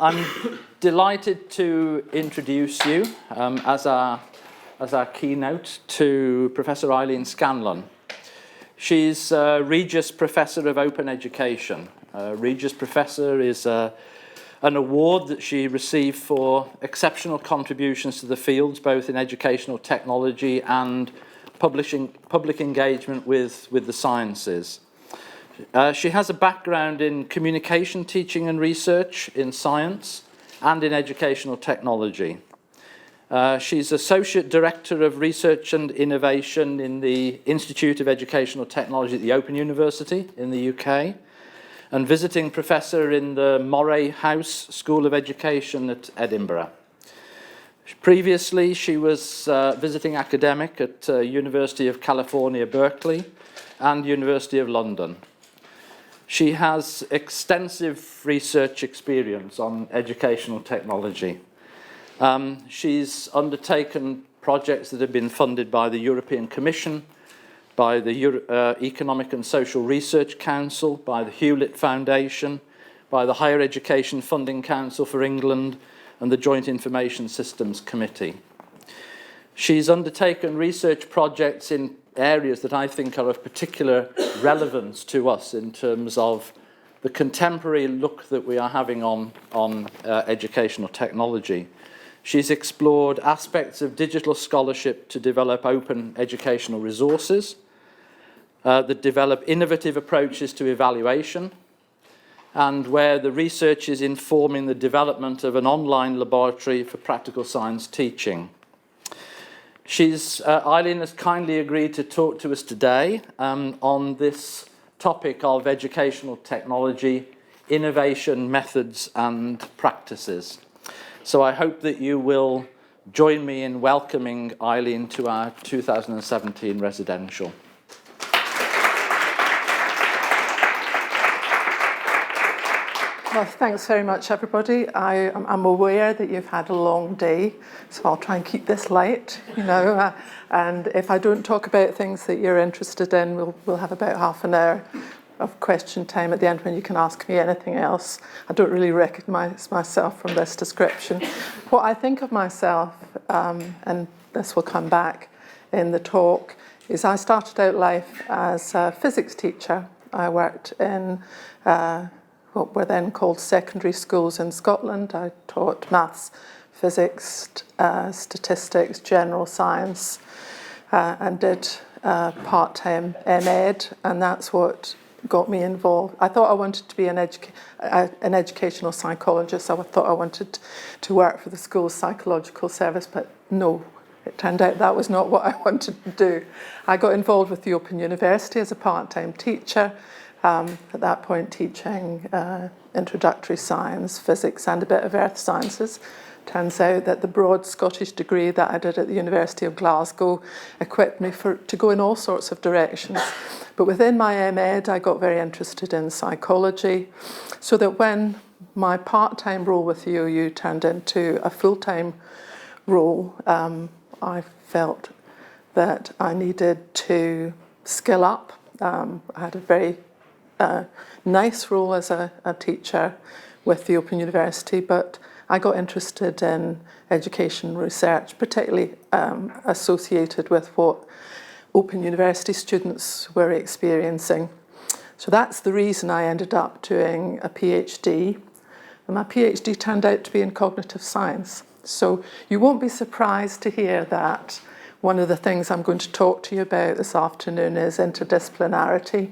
I'm delighted to introduce you as our keynote to Professor Eileen Scanlon. She's Regius Professor of Open Education. Regius Professor is an award that she received for exceptional contributions to the fields, both in educational technology and public engagement with the sciences. She has a background in communication, teaching and research in science and in educational technology. She's Associate Director of Research and Innovation in the Institute of Educational Technology at the Open University in the UK, and visiting professor in the Moray House School of Education at Edinburgh. Previously, she was visiting academic at University of California, Berkeley, and University of London. She has extensive research experience on educational technology. She's undertaken projects that have been funded by the European Commission, by the Economic and Social Research Council, by the Hewlett Foundation, by the Higher Education Funding Council for England, and the Joint Information Systems Committee. She's undertaken research projects in areas that I think are of particular relevance to us in terms of the contemporary look that we are having on educational technology. She's explored aspects of digital scholarship to develop open educational resources, that develop innovative approaches to evaluation, and where the research is informing the development of an online laboratory for practical science teaching. Eileen has kindly agreed to talk to us today on this topic of educational technology, innovation, methods and practices. So I hope that you will join me in welcoming Eileen to our 2017 residential. Well, thanks very much, everybody. I'm aware that you've had a long day, so I'll try and keep this light, and if I don't talk about things that you're interested in, we'll have about half an hour of question time at the end when you can ask me anything else. I don't really recognise myself from this description. What I think of myself, and this will come back in the talk, is I started out life as a physics teacher. I worked in what were then called secondary schools in Scotland. I taught maths, physics, statistics, general science, and did part-time MEd, and that's what got me involved. I thought I wanted to be an educational psychologist. I thought I wanted to work for the school's psychological service, but no, it turned out that was not what I wanted to do. I got involved with the Open University as a part-time teacher, at that point teaching introductory science, physics and a bit of earth sciences. Turns out that the broad Scottish degree that I did at the University of Glasgow equipped me to go in all sorts of directions. But within my MEd, I got very interested in psychology, so that when my part-time role with the OU turned into a full-time role, I felt that I needed to skill up. I had a very nice role as a teacher with the Open University, but I got interested in education research, particularly associated with what Open University students were experiencing. So that's the reason I ended up doing a PhD. And my PhD turned out to be in cognitive science. So you won't be surprised to hear that one of the things I'm going to talk to you about this afternoon is interdisciplinarity,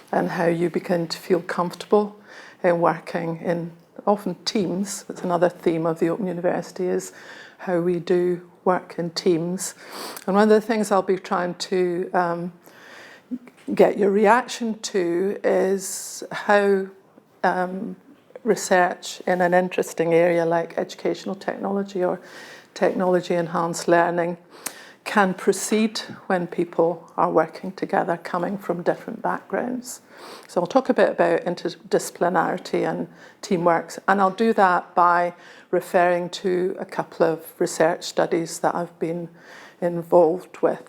and how you begin to feel comfortable in working in often teams. That's another theme of the Open University, is how we do work in teams. And one of the things I'll be trying to get your reaction to is how research in an interesting area like educational technology or technology-enhanced learning can proceed when people are working together, coming from different backgrounds. So I'll talk a bit about interdisciplinarity and teamwork, and I'll do that by referring to a couple of research studies that I've been involved with.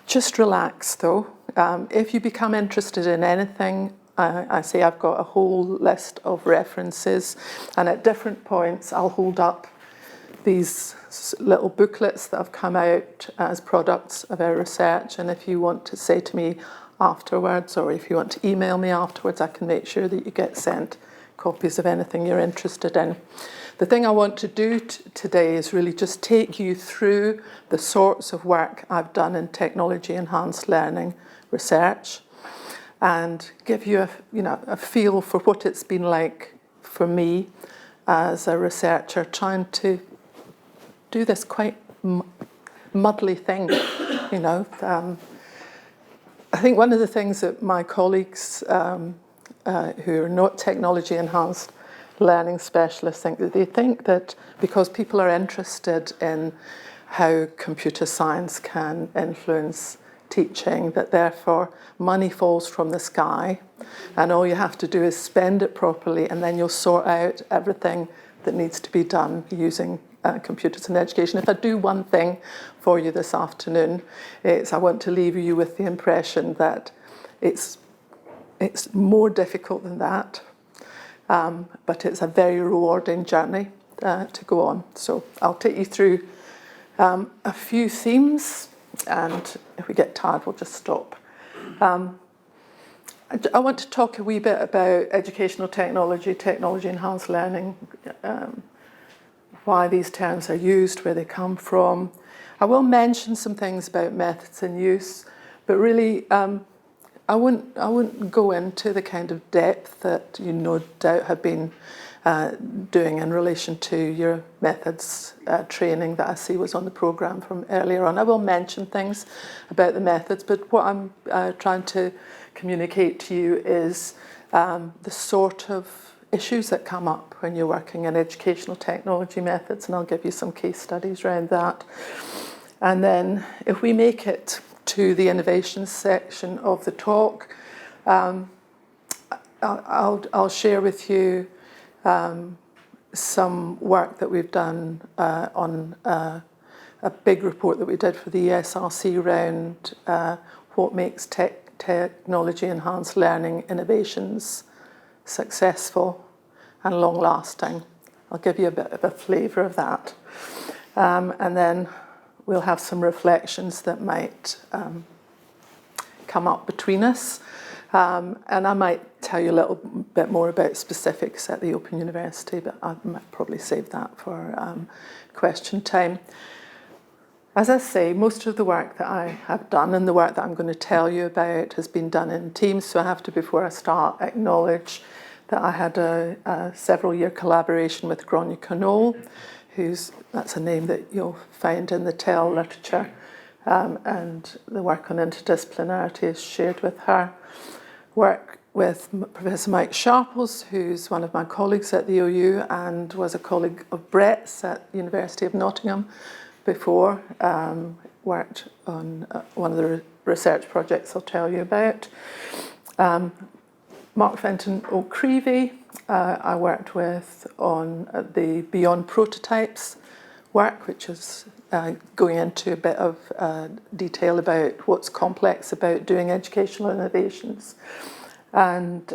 Just relax though. If you become interested in anything I say I've got a whole list of references, and at different points I'll hold up these little booklets that have come out as products of our research, and if you want to say to me afterwards, or if you want to email me afterwards, I can make sure that you get sent copies of anything you're interested in. The thing I want to do today is really just take you through the sorts of work I've done in technology-enhanced learning research and give you a feel for what it's been like for me as a researcher trying to do this quite muddly thing, I think one of the things that my colleagues who are not technology-enhanced learning specialists think that because people are interested in how computer science can influence teaching, that therefore money falls from the sky and all you have to do is spend it properly and then you'll sort out everything that needs to be done using computers in education. If I do one thing for you this afternoon, I want to leave you with the impression that it's more difficult than that, but it's a very rewarding journey to go on. So I'll take you through a few themes, and if we get tired, we'll just stop. I want to talk a wee bit about educational technology, technology-enhanced learning, why these terms are used, where they come from. I will mention some things about methods and use, but really I wouldn't go into the kind of depth that you no doubt have been doing in relation to your methods training that I see was on the programme from earlier on. I will mention things about the methods, but what I'm trying to communicate to you is the sort of issues that come up when you're working in educational technology methods, and I'll give you some case studies around that. And then if we make it to the innovations section of the talk, I'll share with you some work that we've done on a big report that we did for the ESRC around what makes technology-enhanced learning innovations successful and long-lasting. I'll give you a bit of a flavour of that. And then we'll have some reflections that might come up between us. And I might tell you a little bit more about specifics at the Open University, but I might probably save that for question time. As I say, most of the work that I have done and the work that I'm going to tell you about has been done in teams, so I have to, before I start, acknowledge that I had a several-year collaboration with Gráinne Conole, that's a name that you'll find in the TEL literature, and the work on interdisciplinarity is shared with her. Work with Professor Mike Sharples, who's one of my colleagues at the OU and was a colleague of Brett's at the University of Nottingham before, worked on one of the research projects I'll tell you about. Mark Fenton O'Creevy, I worked with on the Beyond Prototypes work, which is going into a bit of detail about what's complex about doing educational innovations. And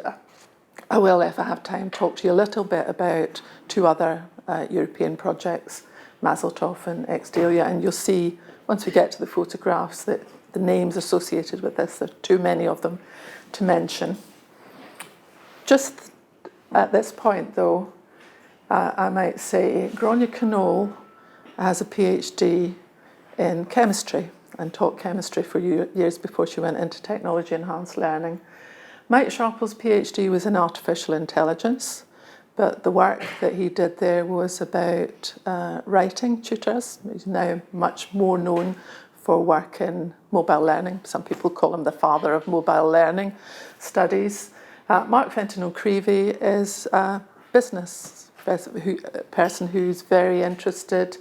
I will, if I have time, talk to you a little bit about two other European projects, Mazeltov and Exdelia, and you'll see, once we get to the photographs, that the names associated with this, there are too many of them to mention. Just at this point, though, I might say Gráinne Conole has a PhD in chemistry and taught chemistry for years before she went into technology-enhanced learning. Mike Sharples' PhD was in artificial intelligence, but the work that he did there was about writing tutors. He's now much more known for work in mobile learning. Some people call him the father of mobile learning studies. Mark Fenton O'Creevy is a business person who's very interested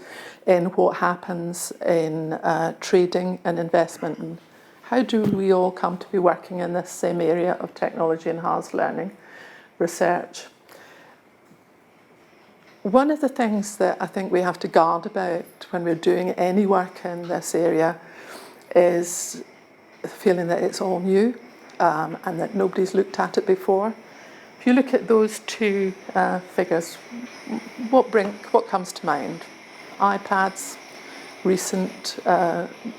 in what happens in trading and investment. And how do we all come to be working in this same area of technology-enhanced learning research? One of the things that I think we have to guard about when we're doing any work in this area is the feeling that it's all new and that nobody's looked at it before. If you look at those two figures, what comes to mind? iPads, recent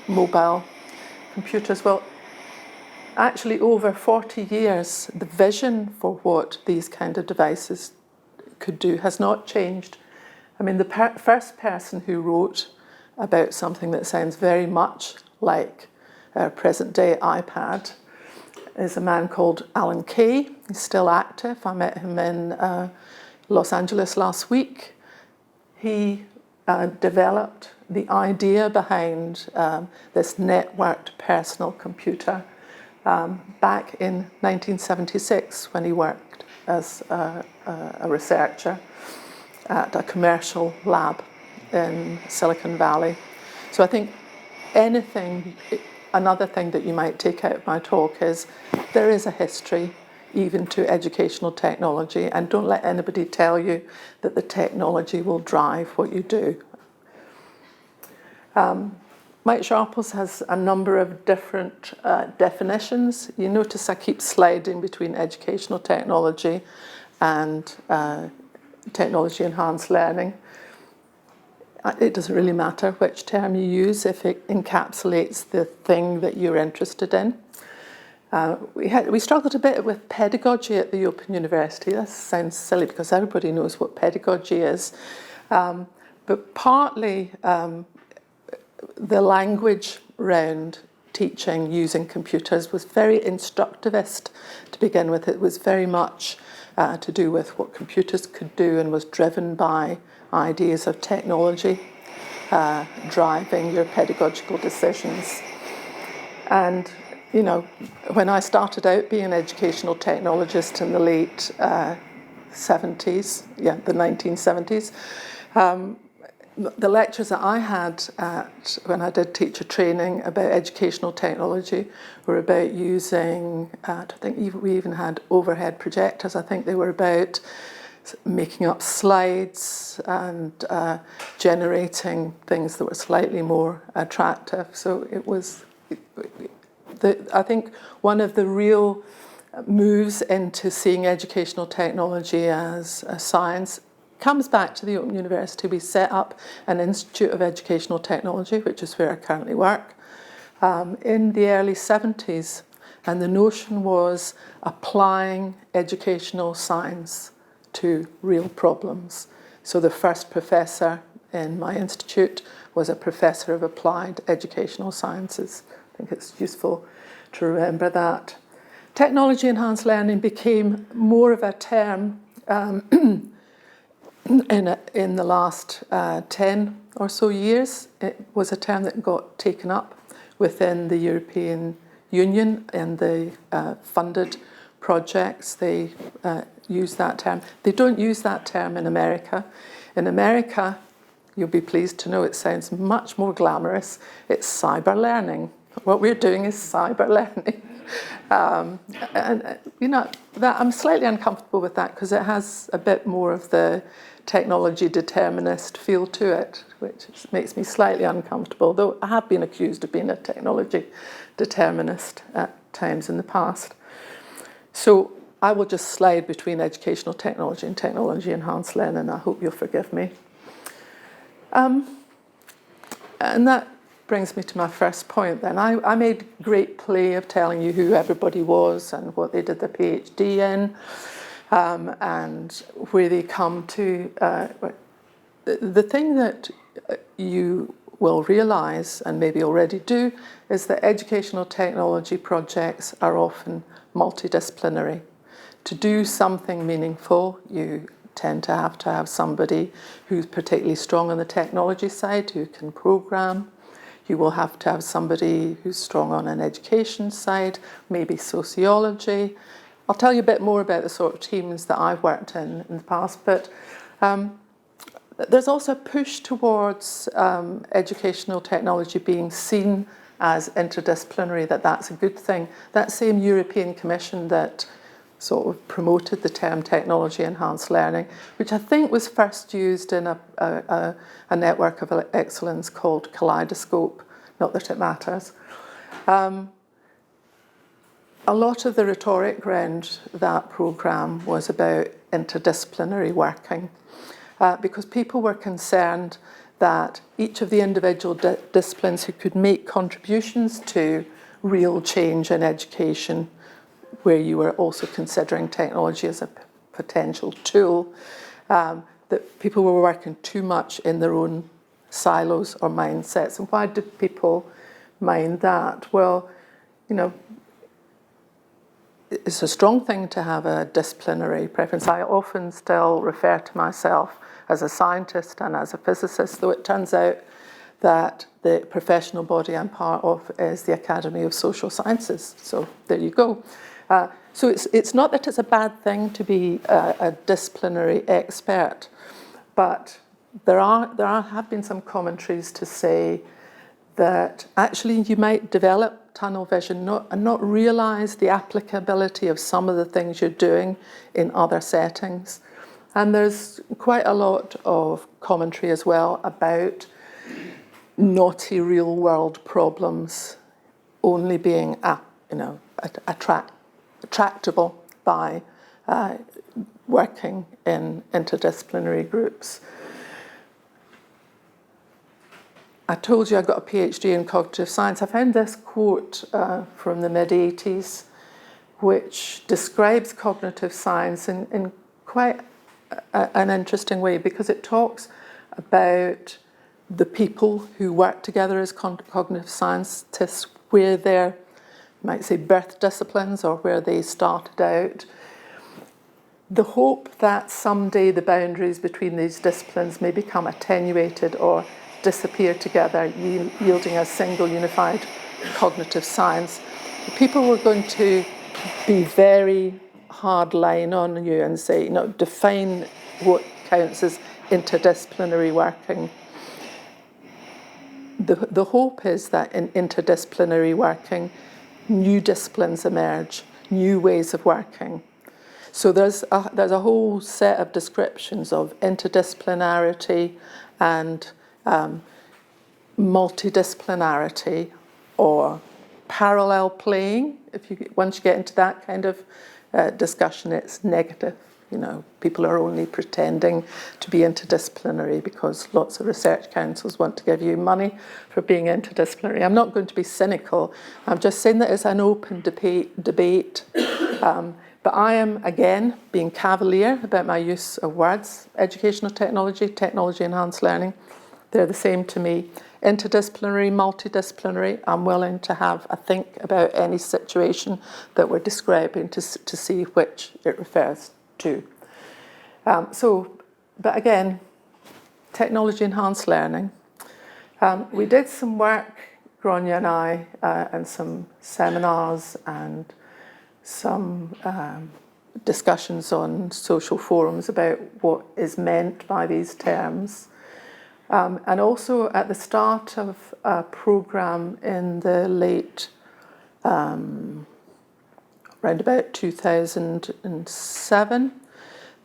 mobile computers. Well, actually over 40 years, the vision for what these kind of devices could do has not changed. I mean, the first person who wrote about something that sounds very much like our present-day iPad is a man called Alan Kay. He's still active. I met him in Los Angeles last week. He developed the idea behind this networked personal computer back in 1976 when he worked as a researcher at a commercial lab in Silicon Valley. So I think another thing that you might take out of my talk is there is a history even to educational technology, and don't let anybody tell you that the technology will drive what you do. Mike Sharples has a number of different definitions. You notice I keep sliding between educational technology and technology-enhanced learning. It doesn't really matter which term you use if it encapsulates the thing that you're interested in. We struggled a bit with pedagogy at the Open University. That sounds silly because everybody knows what pedagogy is. But partly the language around teaching using computers was very instructivist to begin with. It was very much to do with what computers could do and was driven by ideas of technology driving your pedagogical decisions. And, you know, when I started out being an educational technologist in the late 70s, the 1970s, the lectures that I had when I did teacher training about educational technology were about using, I think we even had overhead projectors. I think they were about making up slides and generating things that were slightly more attractive. So it was, I think one of the real moves into seeing educational technology as a science comes back to the Open University. We set up an Institute of Educational Technology, which is where I currently work, in the early 70s. And the notion was applying educational science to real problems. So the first professor in my institute was a professor of applied educational sciences. I think it's useful to remember that. Technology-enhanced learning became more of a term in the last 10 or so years. It was a term that got taken up within the European Union and the funded projects. They use that term. They don't use that term in America. In America, you'll be pleased to know it sounds much more glamorous. It's cyber learning. What we're doing is cyber learning. And you know, that I'm slightly uncomfortable with that because it has a bit more of the technology determinist feel to it, which makes me slightly uncomfortable, though I have been accused of being a technology determinist at times in the past. So I will just slide between educational technology and technology-enhanced learning. I hope you'll forgive me. And that brings me to my first point then. I made great play of telling you who everybody was and what they did their PhD in, and where they come to. The thing that you will realise, and maybe already do, is that educational technology projects are often multidisciplinary. To do something meaningful, you tend to have somebody who's particularly strong on the technology side, who can program. You will have to have somebody who's strong on an education side, maybe sociology. I'll tell you a bit more about the sort of teams that I've worked in the past, but there's also a push towards educational technology being seen as interdisciplinary, that's a good thing. That same European Commission that sort of promoted the term technology-enhanced learning, which I think was first used in a network of excellence called Kaleidoscope, not that it matters. a lot of the rhetoric around that programme was about interdisciplinary working, because people were concerned that each of the individual disciplines who could make contributions to real change in education, where you were also considering technology as a potential tool, that people were working too much in their own silos or mindsets. And why do people mind that? Well, you know, it's a strong thing to have a disciplinary preference. I often still refer to myself as a scientist and as a physicist, though it turns out that the professional body I'm part of is the Academy of Social Sciences. So there you go. So it's not that it's a bad thing to be a disciplinary expert, but there have been some commentaries to say that actually you might develop tunnel vision and not realise the applicability of some of the things you're doing in other settings. And there's quite a lot of commentary as well about naughty real world problems only being attractable by working in interdisciplinary groups. I told you I got a PhD in cognitive science. I found this quote from the mid-80s, which describes cognitive science in quite an interesting way, because it talks about the people who work together as cognitive scientists, where their, you might say, birth disciplines or where they started out. The hope that someday the boundaries between these disciplines may become attenuated or disappear together, yielding a single unified cognitive science. People were going to be very hard line on you and say, define what counts as interdisciplinary working. The hope is that in interdisciplinary working, new disciplines emerge, new ways of working. So there's a whole set of descriptions of interdisciplinarity and multidisciplinarity, or parallel playing. Once you get into that kind of discussion, it's negative. People are only pretending to be interdisciplinary because lots of research councils want to give you money for being interdisciplinary. I'm not going to be cynical. I'm just saying that it's an open debate. But I am, again, being cavalier about my use of words. Educational technology, technology-enhanced learning, they're the same to me. Interdisciplinary, multidisciplinary, I'm willing to have a think about any situation that we're describing to see which it refers to. But again, technology-enhanced learning. We did some work, Grania and I, and some seminars and some discussions on social forums about what is meant by these terms. And also at the start of a programme in the late, around about 2007,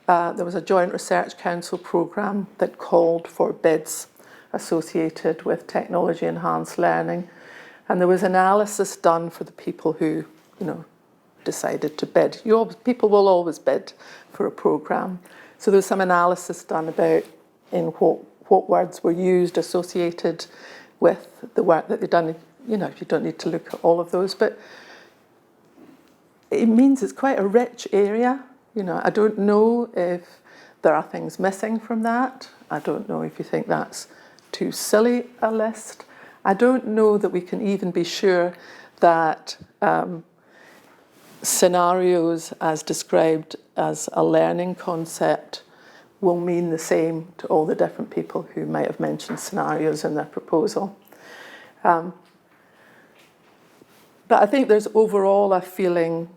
there was a Joint Research Council programme that called for bids associated with technology-enhanced learning. And there was analysis done for the people who, decided to bid. People will always bid for a programme. So there was some analysis done about in what words were used associated with the work that they've done. You don't need to look at all of those, but it means it's quite a rich area. I don't know if there are things missing from that. I don't know if you think that's too silly a list. I don't know that we can even be sure that scenarios as described as a learning concept will mean the same to all the different people who might have mentioned scenarios in their proposal. But I think there's overall a feeling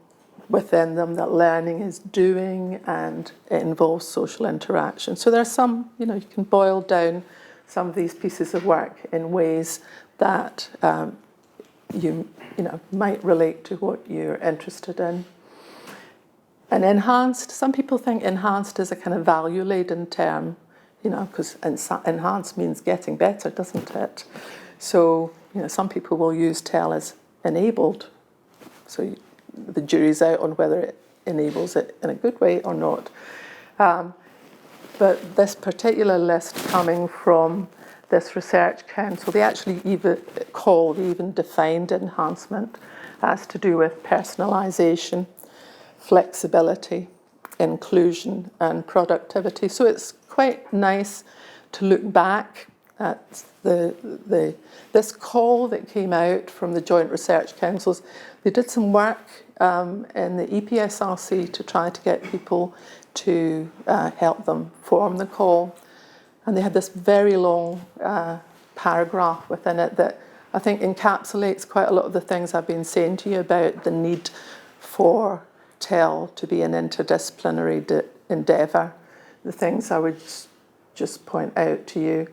within them that learning is doing and it involves social interaction. So there's some, you can boil down some of these pieces of work in ways that you might relate to what you're interested in. And enhanced, some people think enhanced is a kind of value-laden term, because enhanced means getting better, doesn't it? So, some people will use TEL as enabled. So the jury's out on whether it enables it in a good way or not. But this particular list coming from this research council, they actually even defined enhancement as to do with personalisation, flexibility, inclusion and productivity. So it's quite nice to look back at this call that came out from the Joint Research Councils. They did some work in the EPSRC to try to get people to help them form the call. And they had this very long paragraph within it that I think encapsulates quite a lot of the things I've been saying to you about the need for TEL to be an interdisciplinary endeavour. The things I would just point out to you.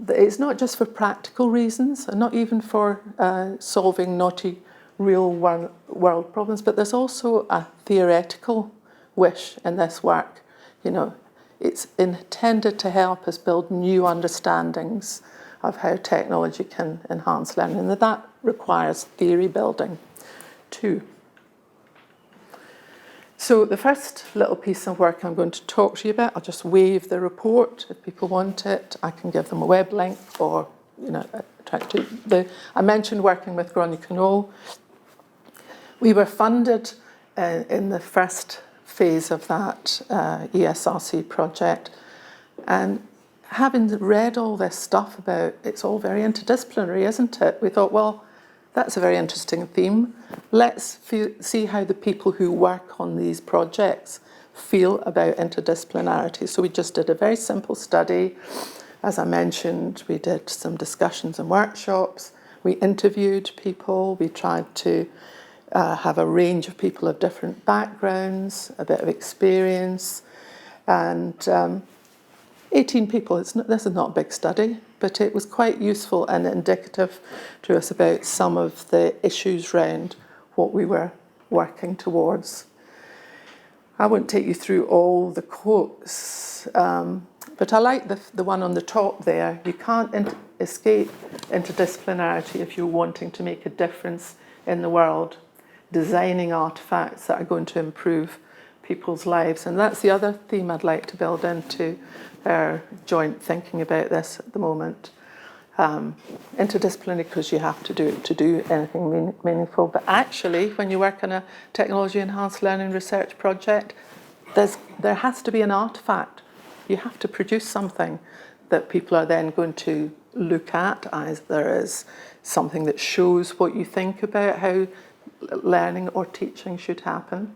It's not just for practical reasons, and not even for solving knotty real world problems, but there's also a theoretical wish in this work. It's intended to help us build new understandings of how technology can enhance learning, and that requires theory building too. So the first little piece of work I'm going to talk to you about, I'll just wave the report if people want it. I can give them a web link, or I mentioned working with Gráinne Knoll. We were funded in the first phase of that ESRC project, and having read all this stuff about it's all very interdisciplinary, isn't it? We thought, well, that's a very interesting theme. Let's see how the people who work on these projects feel about interdisciplinarity. So we just did a very simple study. As I mentioned, we did some discussions and workshops. We interviewed people. We tried to have a range of people of different backgrounds, a bit of experience, and 18 people. This is not a big study, but it was quite useful and indicative to us about some of the issues around what we were working towards. I won't take you through all the quotes, but I like the one on the top there. You can't escape interdisciplinarity if you're wanting to make a difference in the world, designing artefacts that are going to improve people's lives. And that's the other theme I'd like to build into our joint thinking about this at the moment. Interdisciplinary because you have to do it to do anything meaningful. But actually, when you work on a technology enhanced learning research project, there has to be an artefact. You have to produce something that people are then going to look at either as something that shows what you think about how learning or teaching should happen.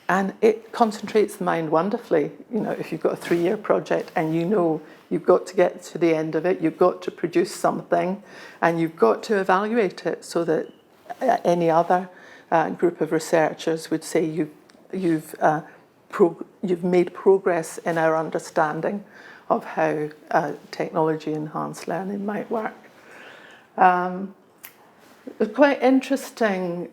And it concentrates the mind wonderfully. If you've got a 3-year project and you've got to get to the end of it, you've got to produce something, and you've got to evaluate it so that any other group of researchers would say you've made progress in our understanding of how technology-enhanced learning might work. It's quite interesting.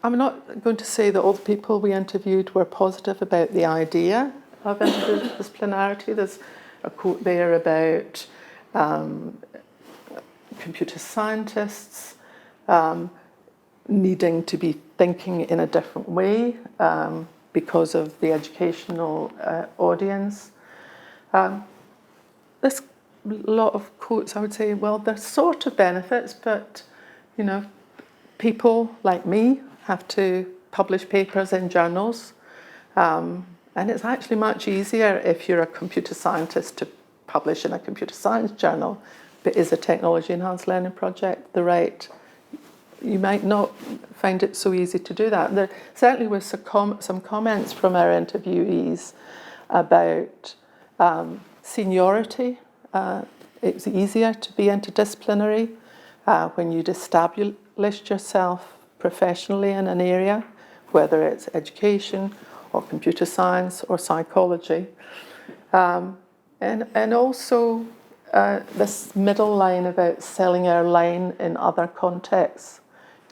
I'm not going to say that all the people we interviewed were positive about the idea of interdisciplinarity. There's a quote there about computer scientists needing to be thinking in a different way because of the educational audience. There's a lot of quotes, I would say, well, there's sort of benefits, but, people like me have to publish papers in journals, and it's actually much easier if you're a computer scientist to publish in a computer science journal, but is a technology enhanced learning project you might not find it so easy to do that. And there certainly was some comments from our interviewees about seniority. It's easier to be interdisciplinary when you'd established yourself professionally in an area, whether it's education or computer science or psychology. And also this middle line about selling our line in other contexts.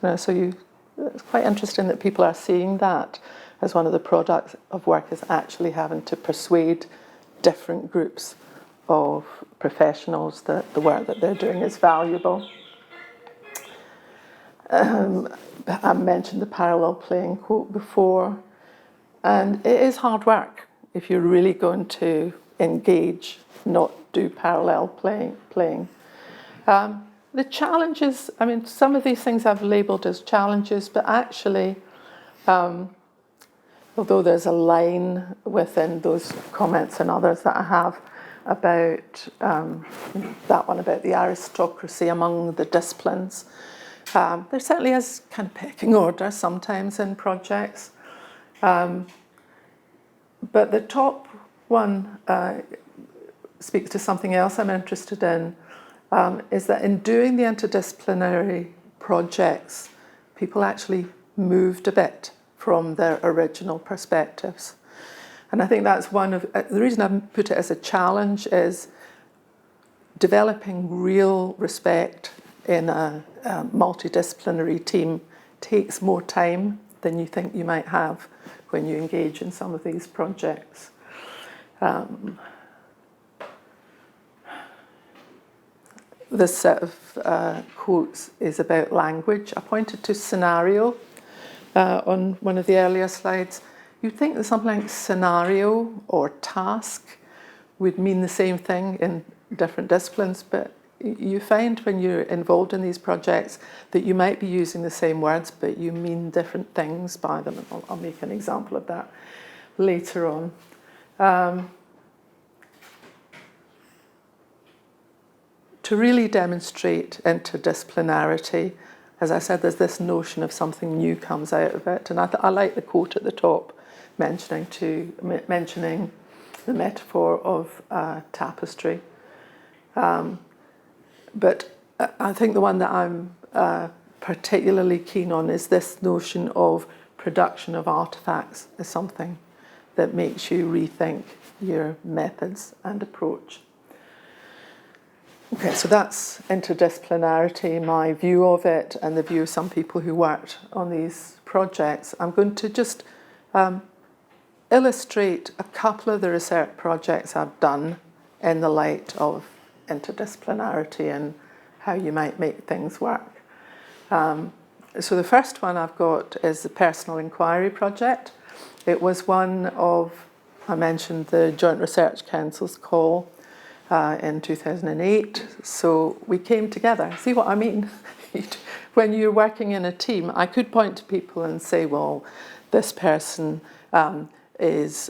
It's quite interesting that people are seeing that as one of the products of work is actually having to persuade different groups of professionals that the work that they're doing is valuable. I mentioned the parallel playing quote before, and it is hard work if you're really going to engage, not do parallel playing. The challenges, I mean, some of these things I've labelled as challenges, but actually, although there's a line within those comments and others that I have about that one about the aristocracy among the disciplines, there certainly is kind of pecking order sometimes in projects. But the top one speaks to something else I'm interested in, is that in doing the interdisciplinary projects, people actually moved a bit from their original perspectives. And I think that's one of the reason I put it as a challenge is developing real respect in a multidisciplinary team takes more time than you think you might have when you engage in some of these projects. This set of quotes is about language. I pointed to scenario on one of the earlier slides. You'd think that something like scenario or task would mean the same thing in different disciplines, but you find when you're involved in these projects that you might be using the same words, but you mean different things by them. And I'll make an example of that later on. To really demonstrate interdisciplinarity, as I said, there's this notion of something new comes out of it. And I like the quote at the top mentioning the metaphor of tapestry. But I think the one that I'm particularly keen on is this notion of production of artefacts as something that makes you rethink your methods and approach. Okay, so that's interdisciplinarity, my view of it, and the view of some people who worked on these projects. I'm going to just illustrate a couple of the research projects I've done in the light of interdisciplinarity and how you might make things work. So the first one I've got is the Personal Inquiry Project. It was one of, I mentioned the Joint Research Council's call in 2008. So we came together. See what I mean? When you're working in a team, I could point to people and say, well, this person is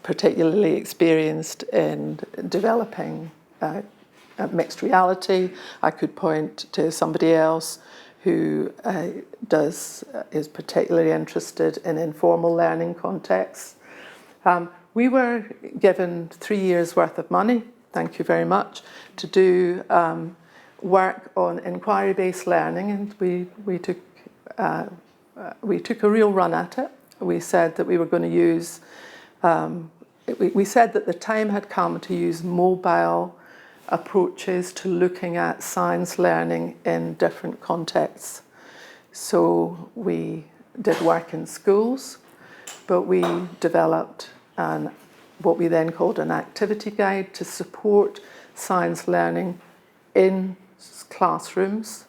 particularly experienced in developing mixed reality. I could point to somebody else who is particularly interested in informal learning contexts. We were given 3 years' worth of money, thank you very much, to do work on inquiry-based learning, and we took a real run at it. We said that we were going to use, we said that the time had come to use mobile approaches to looking at science learning in different contexts. So we did work in schools, but we developed what we then called an activity guide to support science learning in classrooms.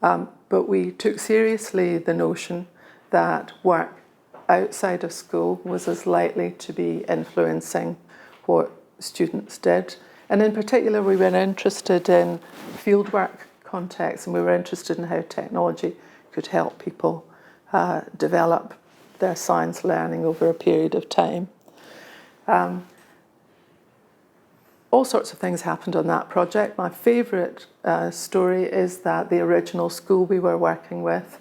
But we took seriously the notion that work outside of school was as likely to be influencing what students did. And in particular, we were interested in fieldwork contexts, and we were interested in how technology could help people develop their science learning over a period of time. All sorts of things happened on that project. My favourite story is that the original school we were working with,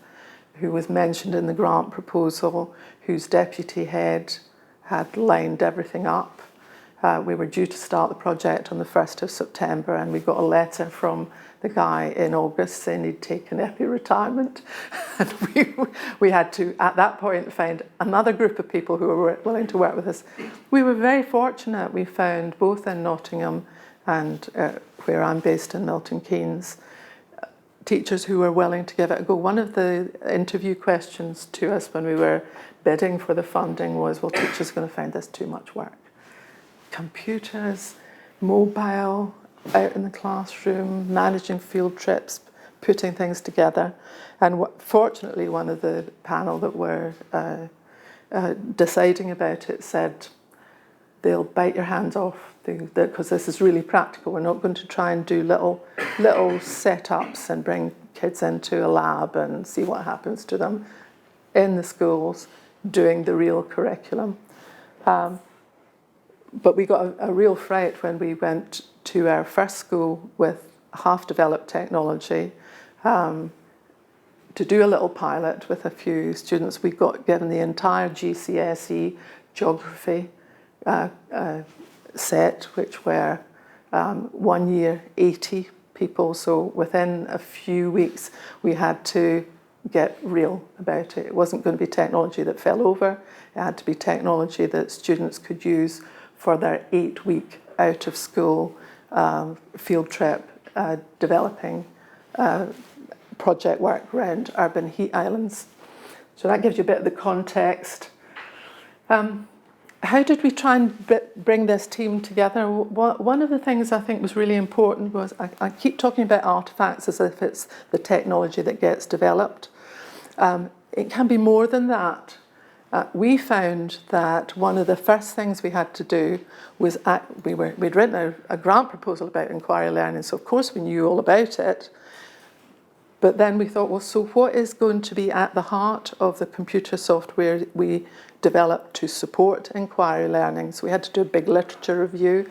who was mentioned in the grant proposal, whose deputy head had lined everything up. We were due to start the project on the 1st of September, and we got a letter from the guy in August saying he'd taken early retirement. And we had to, at that point, find another group of people who were willing to work with us. We were very fortunate. We found both in Nottingham and where I'm based in Milton Keynes, teachers who were willing to give it a go. One of the interview questions to us when we were bidding for the funding was, well, teachers are going to find this too much work. Computers, mobile, out in the classroom, managing field trips, putting things together. And fortunately, one of the panel that were deciding about it said, they'll bite your hands off because this is really practical. We're not going to try and do little setups and bring kids into a lab and see what happens to them in the schools doing the real curriculum. But we got a real fright when we went to our first school with half-developed technology to do a little pilot with a few students. We got given the entire GCSE geography set, which were 1 year, 80 people. So within a few weeks, we had to get real about it. It wasn't going to be technology that fell over. It had to be technology that students could use for their 8-week out of school field trip, developing project work around urban heat islands. So that gives you a bit of the context. How did we try and bring this team together? One of the things I think was really important was, I keep talking about artefacts as if it's the technology that gets developed. It can be more than that. We found that one of the first things we had to do was, we'd written a grant proposal about inquiry learning, so of course we knew all about it. But then we thought, well, so what is going to be at the heart of the computer software we developed to support inquiry learning? So we had to do a big literature review.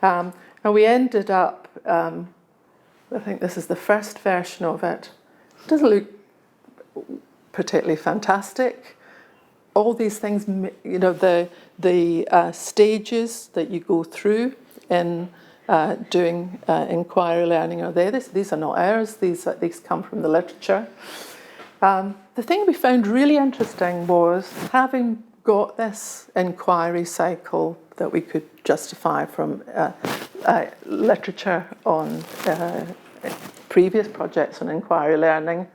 And we ended up, I think this is the first version of it. It doesn't look particularly fantastic. All these things, the stages that you go through in doing inquiry learning are there. These are not ours. These come from the literature. The thing we found really interesting was, having got this inquiry cycle that we could justify from literature on previous projects on inquiry learning,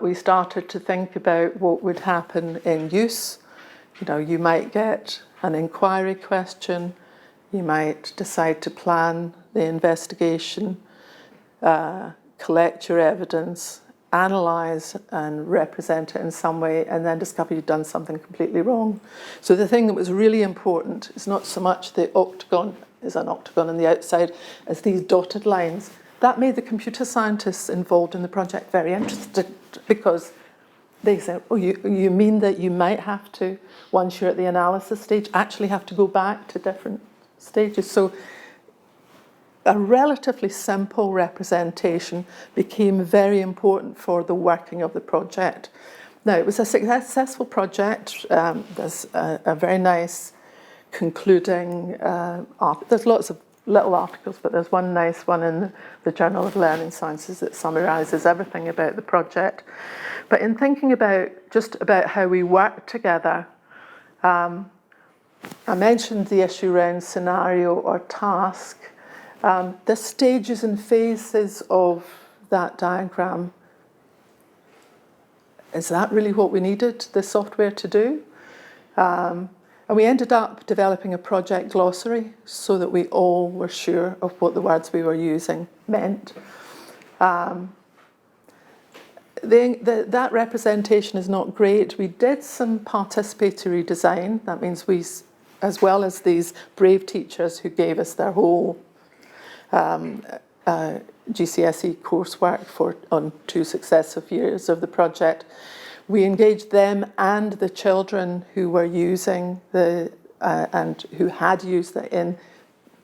we started to think about what would happen in use. You might get an inquiry question, you might decide to plan the investigation, collect your evidence, analyse and represent it in some way, and then discover you've done something completely wrong. So the thing that was really important is not so much the octagon, is an octagon on the outside, as these dotted lines. That made the computer scientists involved in the project very interested, because they said, oh, you mean that you might have to, once you're at the analysis stage, actually have to go back to different stages. So a relatively simple representation became very important for the working of the project. Now, it was a successful project. There's a very nice concluding there's lots of little articles, but there's one nice one in the Journal of Learning Sciences that summarises everything about the project. But in thinking about how we work together, I mentioned the issue around scenario or task. The stages and phases of that diagram, is that really what we needed the software to do? And we ended up developing a project glossary so that we all were sure of what the words we were using meant. That representation is not great. We did some participatory design. That means we, as well as these brave teachers who gave us their whole GCSE coursework on 2 successive years of the project, we engaged them and the children who were using and who had used it in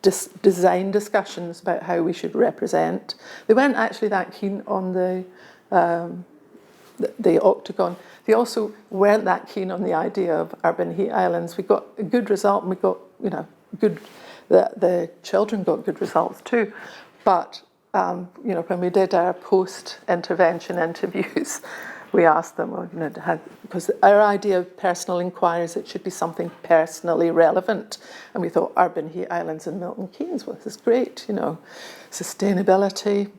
design discussions about how we should represent. They weren't actually that keen on the octagon. They also weren't that keen on the idea of urban heat islands. We got a good result, and we got the children got good results too. But when we did our post-intervention interviews, we asked them, because our idea of personal inquiries, it should be something personally relevant. And we thought urban heat islands in Milton Keynes, well, this is great, sustainability,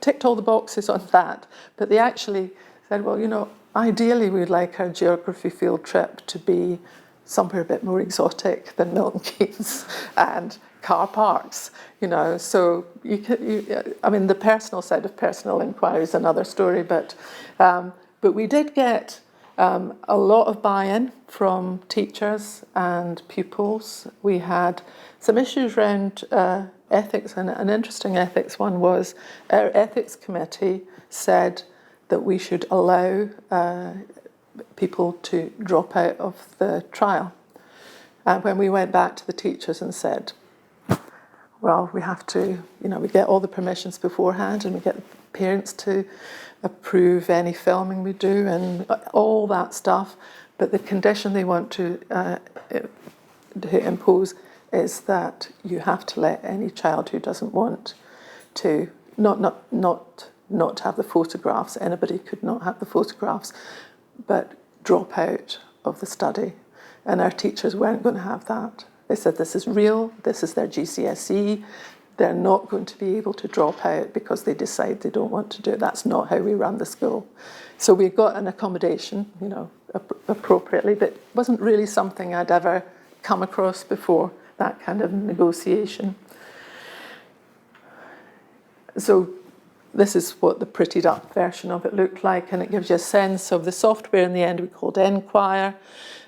ticked all the boxes on that. But they actually said, well, ideally we'd like our geography field trip to be somewhere a bit more exotic than Milton Keynes. And car parks, you know. So I mean, the personal side of personal inquiry is another story, but we did get a lot of buy-in from teachers and pupils. We had some issues around ethics, and an interesting ethics one was our ethics committee said that we should allow people to drop out of the trial. And when we went back to the teachers and said, well, we have to, you know, we get all the permissions beforehand and we get the parents to approve any filming we do and all that stuff, but the condition they want to impose is that you have to let any child who doesn't want to not have the photographs, anybody could not have the photographs, but drop out of the study. And our teachers weren't going to have that. They said this is real, this is their GCSE, they're not going to be able to drop out because they decide they don't want to do it. That's not how we run the school. So we got an accommodation, you know, appropriately, but it wasn't really something I'd ever come across before, that kind of negotiation. So this is what the prettied up version of it looked like, and it gives you a sense of the software. In the end we called Enquire.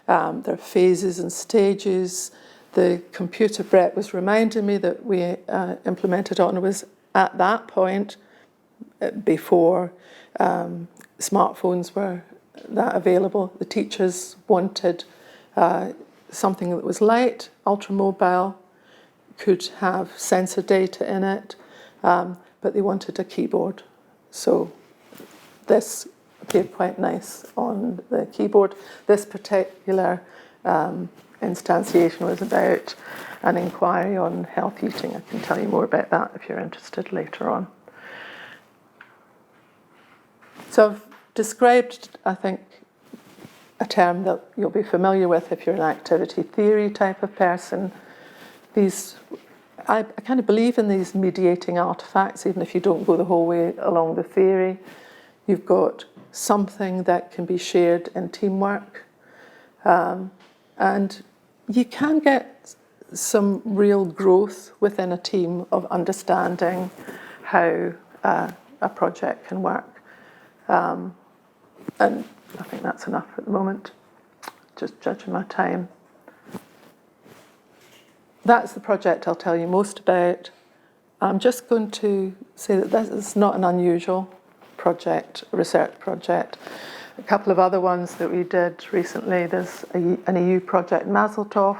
There are phases and stages. The computer Brett was reminding me that we implemented on was at that point, before smartphones were that available. The teachers wanted something that was light, ultra-mobile, could have sensor data in it, but they wanted a keyboard. So this appeared quite nice on the keyboard. This particular instantiation was about an inquiry on health eating. I can tell you more about that if you're interested later on. So I've described, I think, a term that you'll be familiar with if you're an activity theory type of person. I kind of believe in these mediating artifacts, even if you don't go the whole way along the theory. You've got something that can be shared in teamwork, and you can get some real growth within a team of understanding how a project can work. And I think that's enough at the moment, just judging my time. That's the project I'll tell you most about. I'm just going to say that this is not an unusual project, research project. A couple of other ones that we did recently, there's an EU project, Mazeltov,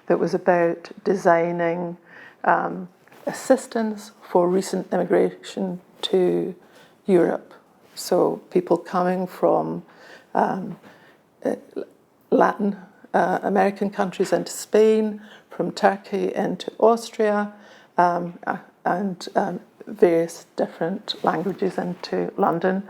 that was about designing assistance for recent immigration to Europe. So people coming from Latin American countries into Spain, from Turkey into Austria, and various different languages into London.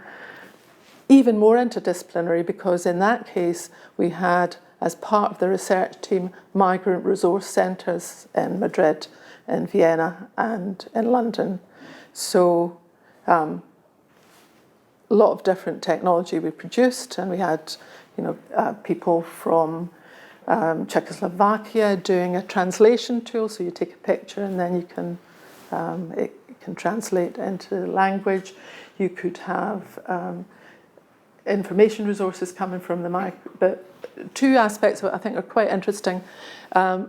Even more interdisciplinary, because in that case we had, as part of the research team, migrant resource centres in Madrid, in Vienna and in London. So a lot of different technology we produced, and we had people from Czechoslovakia doing a translation tool, so you take a picture and then you can it can translate into language. You could have information resources coming from the migrant. But two aspects of it I think are quite interesting.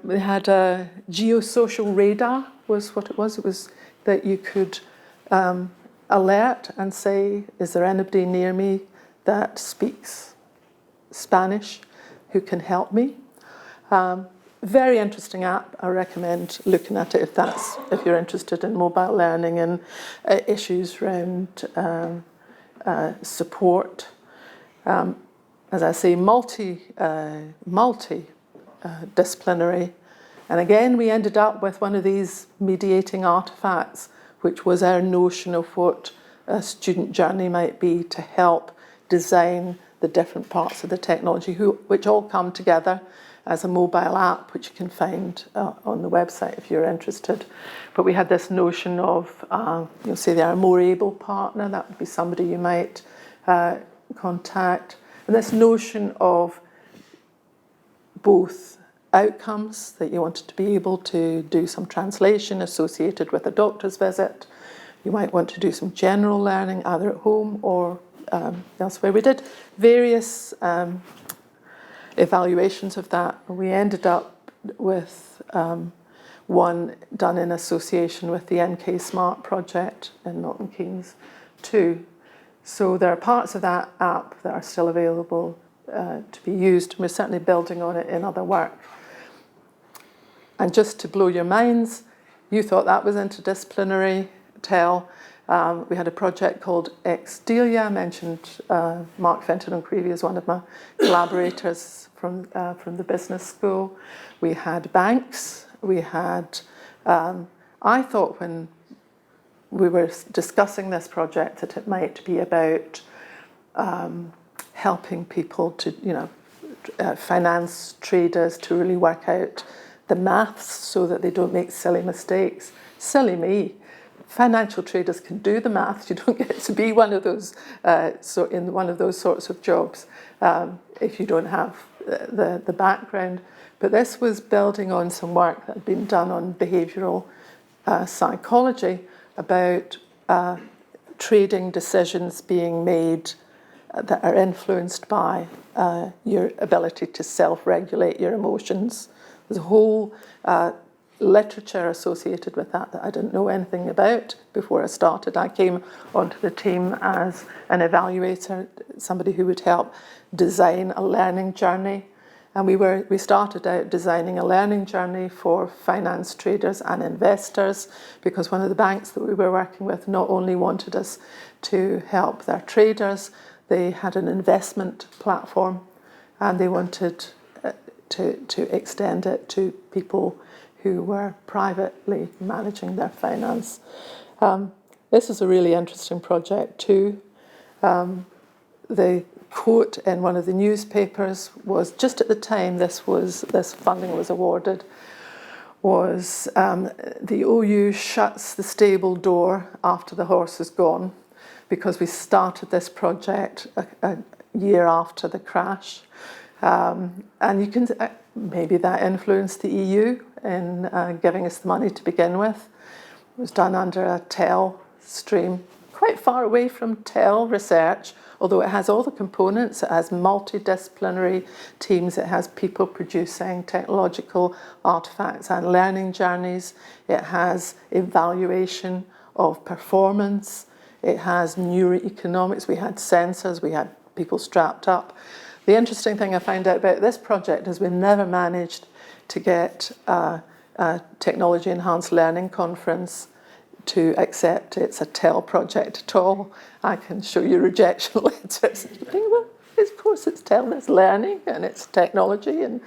We had a geosocial radar was what it was. It was that you could alert and say, is there anybody near me that speaks Spanish who can help me? Very interesting app. I recommend looking at it if you're interested in mobile learning and issues around support. As I say, multi-disciplinary. And again, we ended up with one of these mediating artifacts, which was our notion of what a student journey might be to help design the different parts of the technology, which all come together as a mobile app, which you can find on the website if you're interested. But we had this notion of, say they're a more able partner, that would be somebody you might contact. And this notion of both outcomes, that you wanted to be able to do some translation associated with a doctor's visit. You might want to do some general learning either at home or elsewhere. We did various evaluations of that. We ended up with one done in association with the NK Smart project in Milton Keynes too. So there are parts of that app that are still available to be used. We're certainly building on it in other work. And just to blow your minds, you thought that was interdisciplinary, TEL. We had a project called Xdelia. I mentioned Mark Fenton and Creevy as one of my collaborators from the business school. We had banks. We had, I thought when we were discussing this project that it might be about helping people to, finance traders to really work out the maths so that they don't make silly mistakes. Silly me. Financial traders can do the maths. You don't get to be one of those in one of those sorts of jobs if you don't have the background. But this was building on some work that had been done on behavioural psychology about trading decisions being made that are influenced by your ability to self-regulate your emotions. There's a whole literature associated with that I didn't know anything about before I started. I came onto the team as an evaluator, somebody who would help design a learning journey. And we started out designing a learning journey for finance traders and investors, because one of the banks that we were working with not only wanted us to help their traders, they had an investment platform and they wanted to extend it to people who were privately managing their finance. This is a really interesting project too. The quote in one of the newspapers was, just at the time this funding was awarded, was the OU shuts the stable door after the horse is gone, because we started this project a year after the crash. And you can maybe that influenced the EU in giving us the money to begin with. It was done under a TEL stream, quite far away from TEL research, although it has all the components. It has multidisciplinary teams, it has people producing technological artifacts and learning journeys, it has evaluation of performance, it has neuroeconomics, we had sensors, we had people strapped up. The interesting thing I found out about this project is we never managed to get a technology enhanced learning conference to accept it's a TEL project at all. I can show you rejection letters. Well, of course it's TEL, it's learning and it's technology. And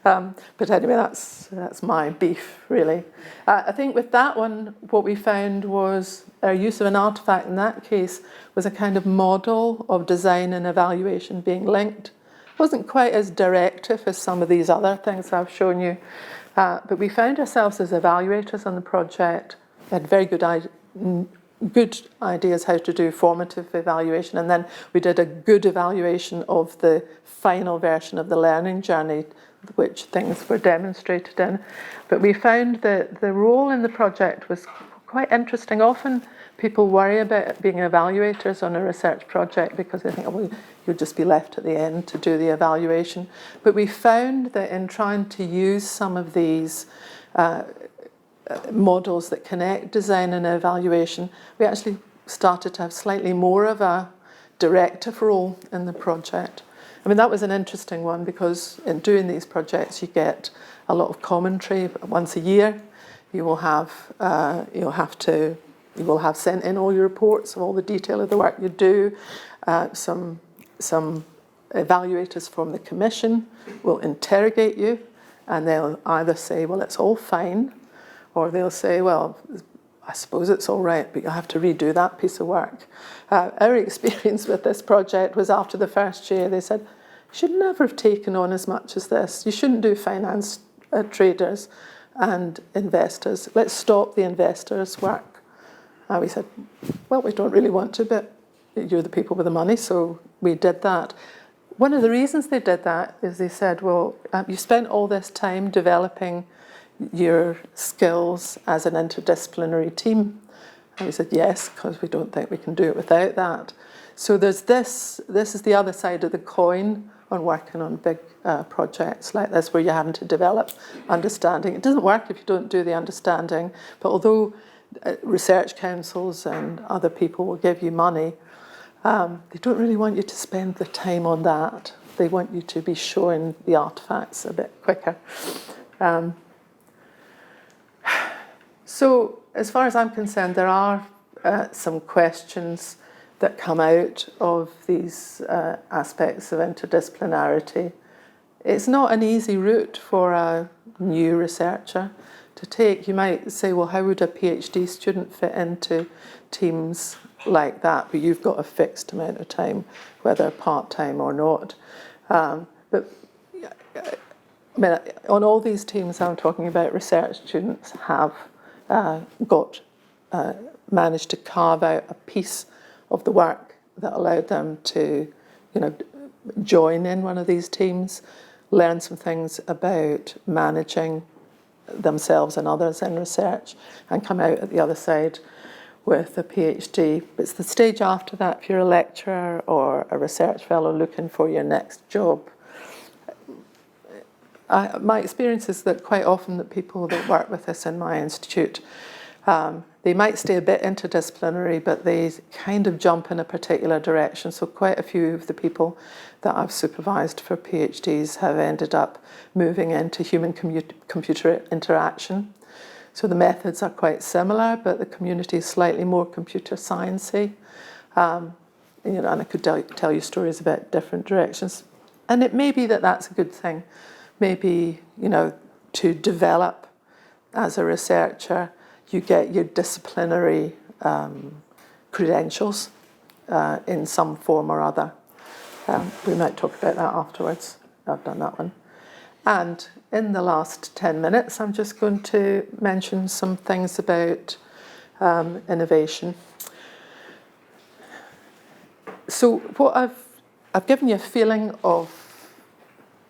but anyway, that's my beef, really. I think with that one, what we found was our use of an artifact in that case was a kind of model of design and evaluation being linked. It wasn't quite as directive as some of these other things I've shown you, but we found ourselves as evaluators on the project. We had very good ideas how to do formative evaluation, and then we did a good evaluation of the final version of the learning journey, which things were demonstrated in. But we found that the role in the project was quite interesting. Often people worry about being evaluators on a research project because they think, oh, you'll just be left at the end to do the evaluation. But we found that in trying to use some of these models that connect design and evaluation, we actually started to have slightly more of a directive role in the project. I mean, that was an interesting one because in doing these projects, you get a lot of commentary once a year. You will have sent in all your reports of all the detail of the work you do. Some evaluators from the commission will interrogate you, and they'll either say, well, it's all fine, or they'll say, well, I suppose it's all right, but you'll have to redo that piece of work. Our experience with this project was after the first year, they said, you should never have taken on as much as this. You shouldn't do finance traders and investors. Let's stop the investors' work. We said, well, we don't really want to, but you're the people with the money, so we did that. one of the reasons they did that is they said, well, you spent all this time developing your skills as an interdisciplinary team. And we said, yes, because we don't think we can do it without that. So there's this is the other side of the coin on working on big projects like this, where you're having to develop understanding. It doesn't work if you don't do the understanding, but although research councils and other people will give you money, they don't really want you to spend the time on that. They want you to be showing the artefacts a bit quicker. So as far as I'm concerned, there are some questions that come out of these aspects of interdisciplinarity. It's not an easy route for a new researcher to take. You might say, well, how would a PhD student fit into teams like that? But you've got a fixed amount of time, whether part-time or not. But I mean, on all these teams I'm talking about, research students have managed to carve out a piece of the work that allowed them to, join in one of these teams, learn some things about managing themselves and others in research, and come out at the other side with a PhD. But it's the stage after that, if you're a lecturer or a research fellow looking for your next job. My experience is that quite often the people that work with us in my institute, they might stay a bit interdisciplinary, but they kind of jump in a particular direction. So quite a few of the people that I've supervised for PhDs have ended up moving into human-computer interaction. So the methods are quite similar, but the community is slightly more computer sciencey. And I could tell you stories about different directions. And it may be that that's a good thing. Maybe, to develop as a researcher, you get your disciplinary credentials in some form or other. We might talk about that afterwards. I've done that one. And in the last 10 minutes, I'm just going to mention some things about innovation. So what I've given you a feeling of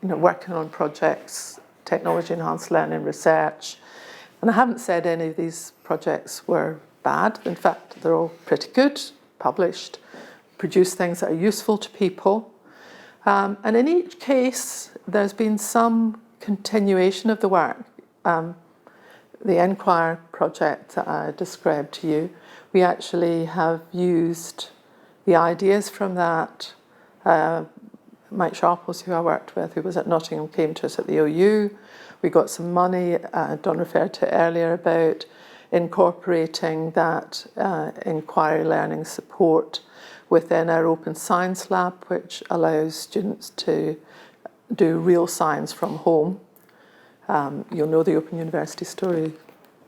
working on projects, technology enhanced learning, research. And I haven't said any of these projects were bad. In fact, they're all pretty good, published, produce things that are useful to people. And in each case, there's been some continuation of the work. The Enquire project that I described to you, we actually have used the ideas from that. Mike Sharples, who I worked with, who was at Nottingham, came to us at the OU. We got some money, Don referred to earlier, about incorporating that inquiry learning support within our Open Science Lab, which allows students to do real science from home. You'll know the Open University story.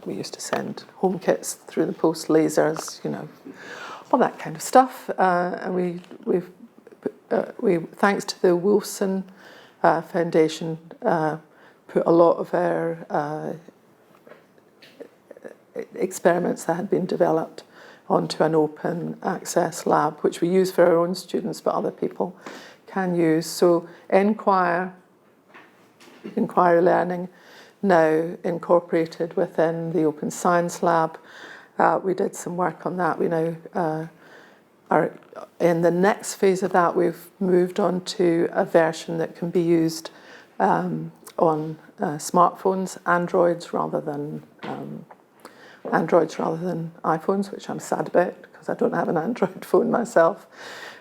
We used to send home kits through the post, lasers, all that kind of stuff. And we, thanks to the Wolfson Foundation, put a lot of our experiments that had been developed onto an open access lab, which we use for our own students, but other people can use. So inquiry learning, now incorporated within the Open Science Lab. We did some work on that. We now are in the next phase of that. We've moved on to a version that can be used on smartphones, Androids rather than iPhones, which I'm sad about because I don't have an Android phone myself.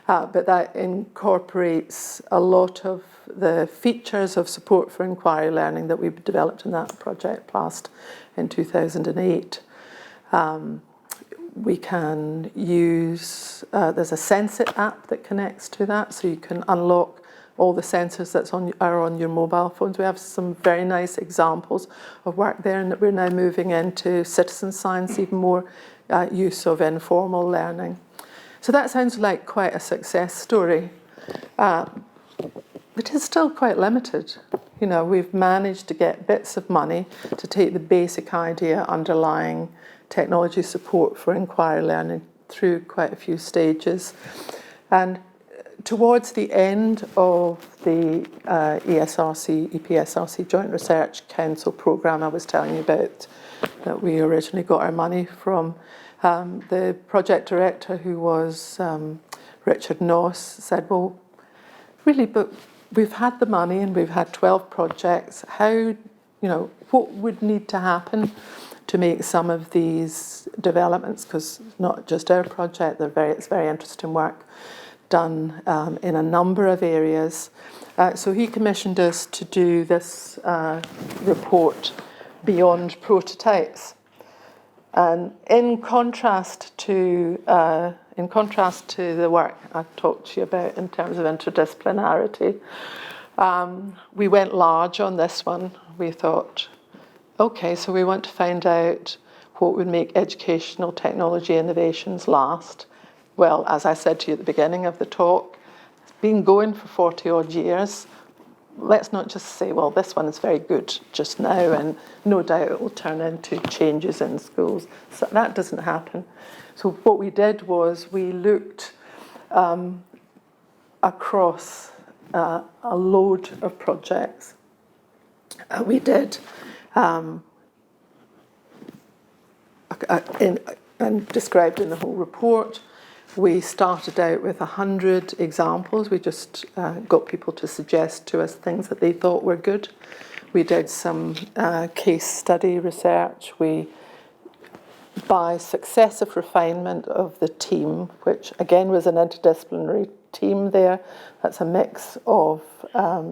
But that incorporates a lot of the features of support for inquiry learning that we developed in that project, PLAST, in 2008. We can use, there's a Sense It app that connects to that, so you can unlock all the sensors that are on your mobile phones. We have some very nice examples of work there, and that we're now moving into citizen science, even more use of informal learning. So that sounds like quite a success story, but it's still quite limited. We've managed to get bits of money to take the basic idea underlying technology support for inquiry learning through quite a few stages. And towards the end of the EPSRC Joint Research Council programme I was telling you about, that we originally got our money from, the project director, who was Richard Noss, said, well, really, but we've had the money and we've had 12 projects. What would need to happen to make some of these developments, because it's not just our project, it's very interesting work done in a number of areas. So he commissioned us to do this report, Beyond Prototypes. And in contrast to the work I talked to you about in terms of interdisciplinarity, we went large on this one. We thought, okay, so we want to find out what would make educational technology innovations last. Well, as I said to you at the beginning of the talk, it's been going for 40 odd years. Let's not just say, well, this one is very good just now and no doubt it will turn into changes in schools. So that doesn't happen. So what we did was we looked across a load of projects. We did, and described in the whole report, we started out with 100 examples. We just got people to suggest to us things that they thought were good. We did some case study research. By successive refinement of the team, which again was an interdisciplinary team there, that's a mix of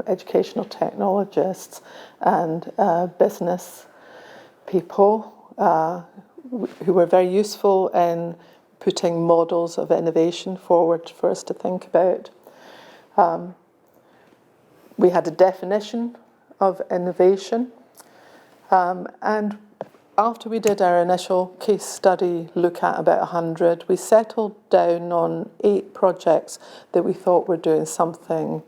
educational technologists and business people who were very useful in putting models of innovation forward for us to think about. We had a definition of innovation, and after we did our initial case study look at about 100, we settled down on 8 projects that we thought were doing something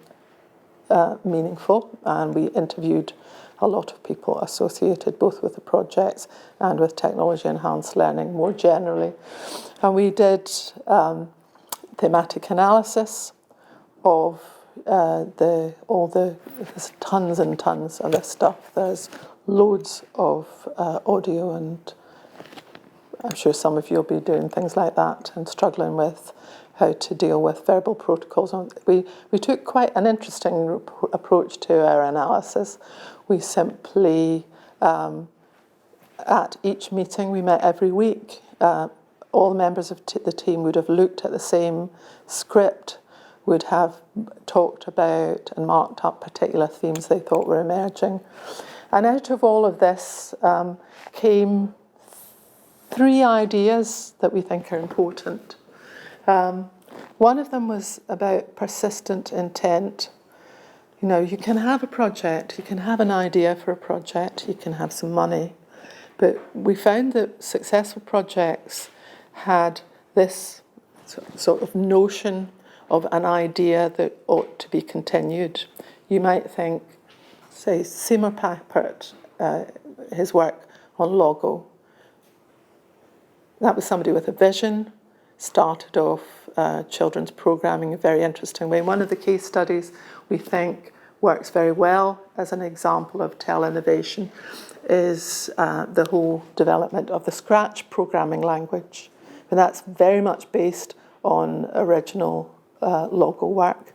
meaningful, and we interviewed a lot of people associated both with the projects and with technology enhanced learning more generally. And we did thematic analysis of there's tons and tons of this stuff. There's loads of audio, and I'm sure some of you will be doing things like that and struggling with how to deal with verbal protocols. We took quite an interesting approach to our analysis. We simply, at each meeting, we met every week. All the members of the team would have looked at the same script, would have talked about and marked up particular themes they thought were emerging. And out of all of this came 3 ideas that we think are important. One of them was about persistent intent. You can have a project, you can have an idea for a project, you can have some money, but we found that successful projects had this sort of notion of an idea that ought to be continued. You might think, say, Seymour Papert, his work on Logo. That was somebody with a vision, started off children's programming in a very interesting way. One of the case studies we think works very well as an example of TEL-innovation is the whole development of the Scratch programming language. And that's very much based on original Logo work,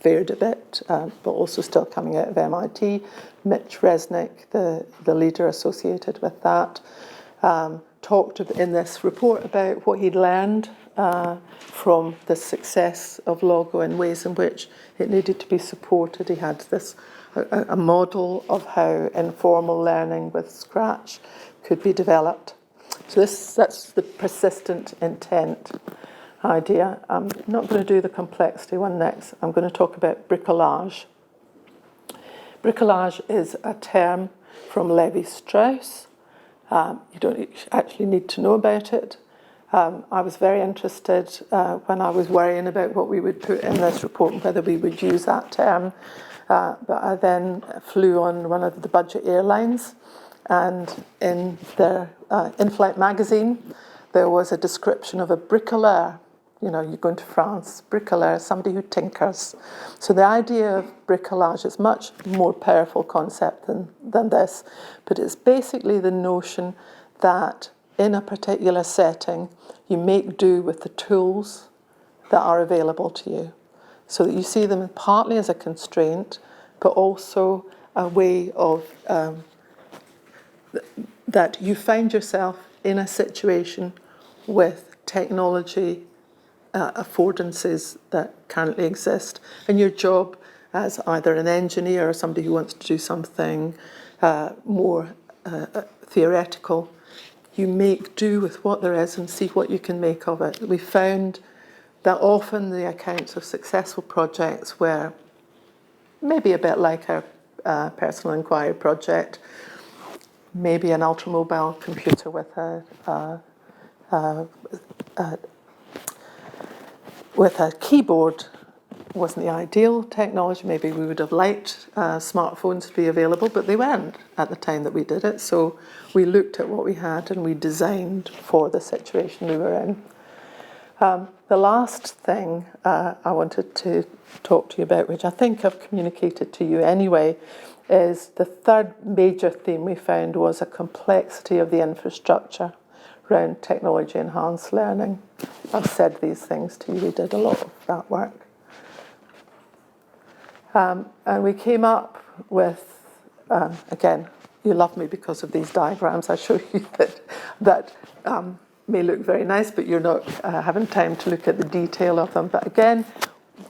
varied a bit, but also still coming out of MIT. Mitch Resnick, the leader associated with that, talked in this report about what he'd learned from the success of Logo and ways in which it needed to be supported. He had a model of how informal learning with Scratch could be developed. So that's the persistent intent idea. I'm not going to do the complexity one next. I'm going to talk about bricolage. Bricolage is a term from Levi-Strauss. You don't actually need to know about it. I was very interested when I was worrying about what we would put in this report and whether we would use that term. But I then flew on one of the budget airlines, and in their in-flight magazine there was a description of a bricoleur. You know, you go into France, bricoleur, somebody who tinkers. So the idea of bricolage is much more powerful concept than this, but it's basically the notion that in a particular setting, you make do with the tools that are available to you, so that you see them partly as a constraint, but also a way of that you find yourself in a situation with technology affordances that currently exist, and your job as either an engineer or somebody who wants to do something more theoretical, you make do with what there is and see what you can make of it. We found that often the accounts of successful projects were maybe a bit like our personal inquiry project, maybe an ultramobile computer with a keyboard wasn't the ideal technology. Maybe we would have liked smartphones to be available, but they weren't at the time that we did it. So we looked at what we had and we designed for the situation we were in. The last thing I wanted to talk to you about, which I think I've communicated to you anyway, is the third major theme we found was a complexity of the infrastructure around technology-enhanced learning. I've said these things to you. We did a lot of that work. And we came up with, again, you love me because of these diagrams. I show you that may look very nice, but you're not having time to look at the detail of them. But again,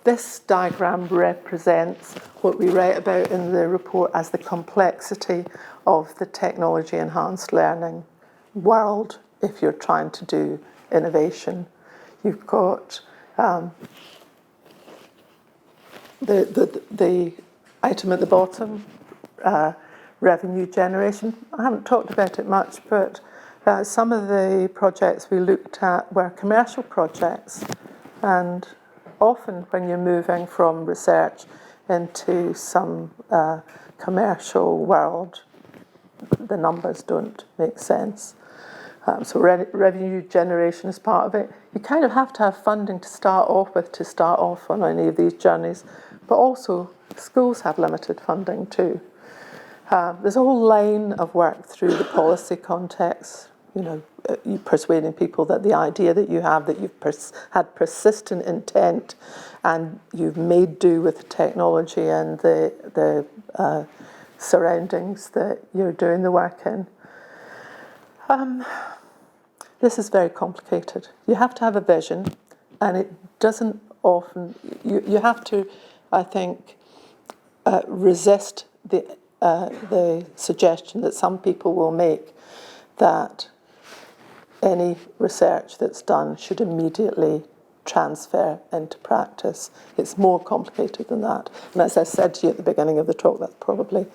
this diagram represents what we write about in the report as the complexity of the technology-enhanced learning world if you're trying to do innovation. You've got the item at the bottom, revenue generation. I haven't talked about it much, but some of the projects we looked at were commercial projects, and often when you're moving from research into some commercial world, the numbers don't make sense. So revenue generation is part of it. You kind of have to have funding to start off with to start off on any of these journeys, but also schools have limited funding too. There's a whole line of work through the policy context, you know, you persuading people that the idea that you have, that you've had persistent intent and you've made do with the technology and the surroundings that you're doing the work in. This is very complicated. You have to have a vision, and it doesn't often, you have to, I think, resist the suggestion that some people will make that any research that's done should immediately transfer into practice. It's more complicated than that. And as I said to you at the beginning of the talk, that's probably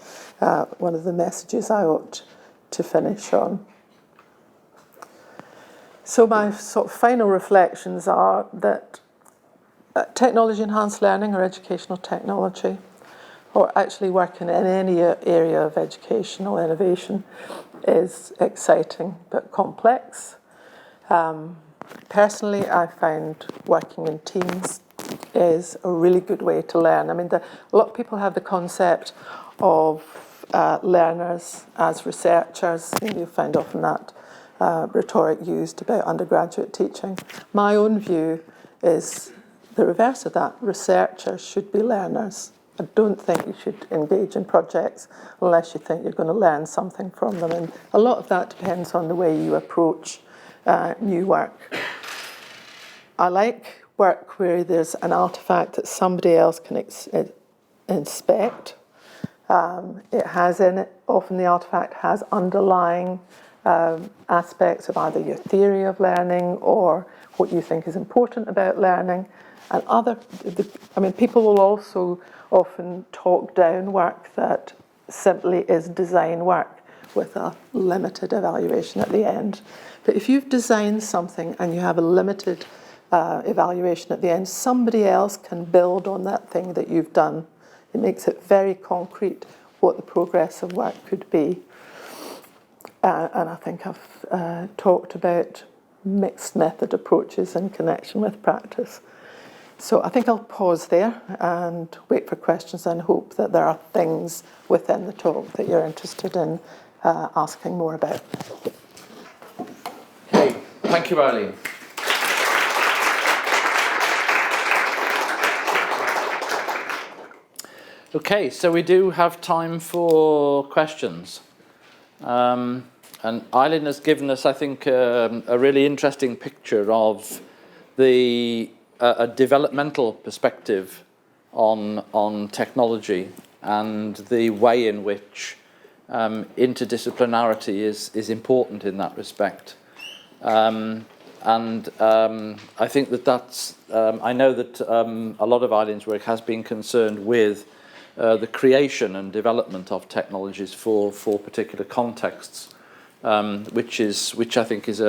one of the messages I ought to finish on. So my sort of final reflections are that technology-enhanced learning or educational technology, or actually working in any area of educational innovation, is exciting but complex. Personally, I find working in teams is a really good way to learn. I mean, a lot of people have the concept of learners as researchers. You'll find often that rhetoric used about undergraduate teaching. My own view is the reverse of that. Researchers should be learners. I don't think you should engage in projects unless you think you're going to learn something from them. And a lot of that depends on the way you approach new work. I like work where there's an artifact that somebody else can inspect. It has in it, often the artifact has underlying aspects of either your theory of learning or what you think is important about learning. And people will also often talk down work that simply is design work with a limited evaluation at the end. But if you've designed something and you have a limited evaluation at the end, somebody else can build on that thing that you've done. It makes it very concrete what the progress of work could be. And I think I've talked about mixed method approaches in connection with practice. So I think I'll pause there and wait for questions and hope that there are things within the talk that you're interested in asking more about. Okay, thank you, Eileen. Okay, so we do have time for questions. And Eileen has given us, I think, a really interesting picture of a developmental perspective on technology and the way in which interdisciplinarity is important in that respect. I think that's, I know that a lot of Eileen's work has been concerned with the creation and development of technologies for particular contexts, which I think is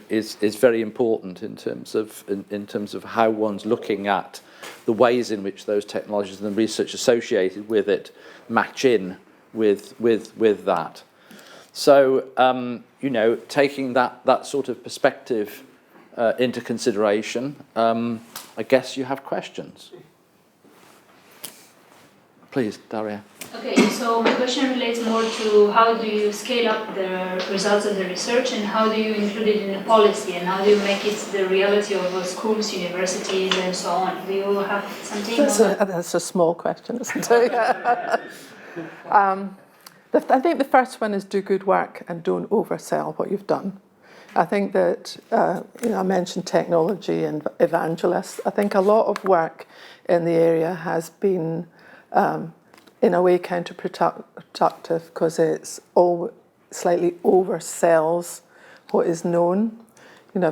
is very important in terms of how one's looking at the ways in which those technologies and the research associated with it match in with that. So taking that sort of perspective into consideration, I guess you have questions. Please, Daria. Okay, so my question relates more to how do you scale up the results of the research and how do you include it in the policy and how do you make it the reality of schools, universities and so on? Do you have something? That's a small question, isn't it? I think the first one is do good work and don't oversell what you've done. I think that, I mentioned technology and evangelists. I think a lot of work in the area has been in a way counterproductive because it's all slightly oversells what is known.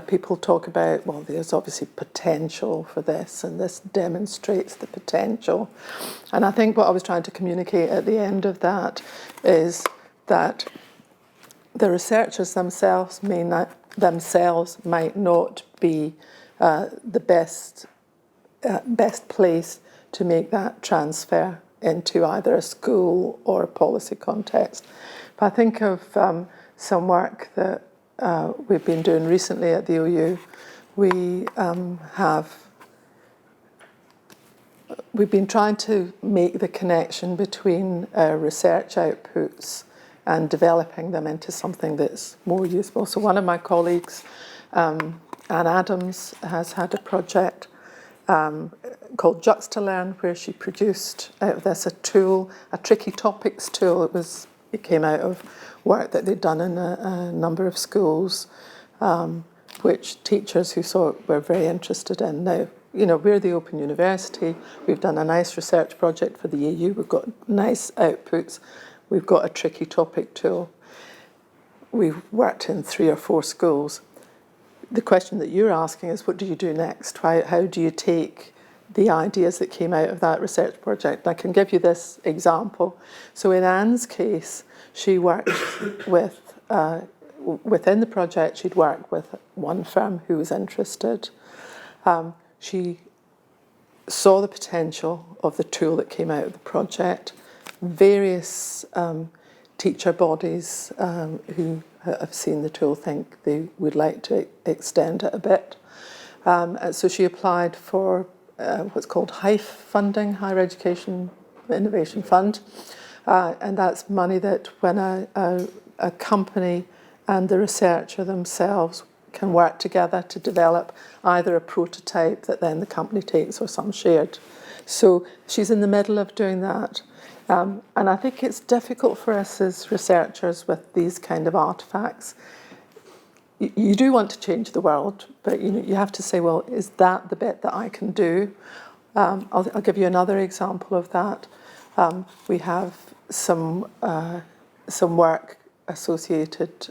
People talk about, well, there's obviously potential for this and this demonstrates the potential. And I think what I was trying to communicate at the end of that is that the researchers themselves might not be the best place to make that transfer into either a school or a policy context. If I think of some work that we've been doing recently at the OU, we've been trying to make the connection between our research outputs and developing them into something that's more useful. So one of my colleagues, Anne Adams, has had a project called JuxtaLearn, where she produced out of this a tool, a tricky topics tool. It came out of work that they'd done in a number of schools, which teachers who saw it were very interested in. Now, we're the Open University. We've done a nice research project for the EU. We've got nice outputs. We've got a tricky topic tool. We've worked in 3 or 4 schools. The question that you're asking is, what do you do next? How do you take the ideas that came out of that research project? I can give you this example. So in Anne's case, she worked with, within the project, she'd worked with one firm who was interested. She saw the potential of the tool that came out of the project. Various teacher bodies who have seen the tool think they would like to extend it a bit. So she applied for what's called HIFE funding, Higher Education Innovation Fund. And that's money that when a company and the researcher themselves can work together to develop either a prototype that then the company takes or some shared. So she's in the middle of doing that. And I think it's difficult for us as researchers with these kind of artefacts. You do want to change the world, but you have to say, well, is that the bit that I can do? I'll give you another example of that. We have some work associated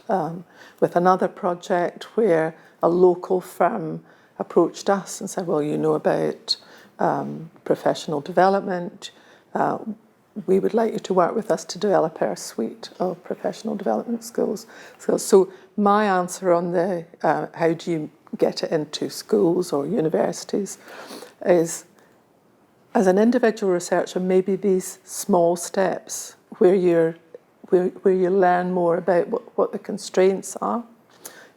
with another project where a local firm approached us and said, well, you know about professional development. We would like you to work with us to develop our suite of professional development skills. So my answer on the how do you get it into schools or universities is, as an individual researcher, maybe these small steps where you learn more about what the constraints are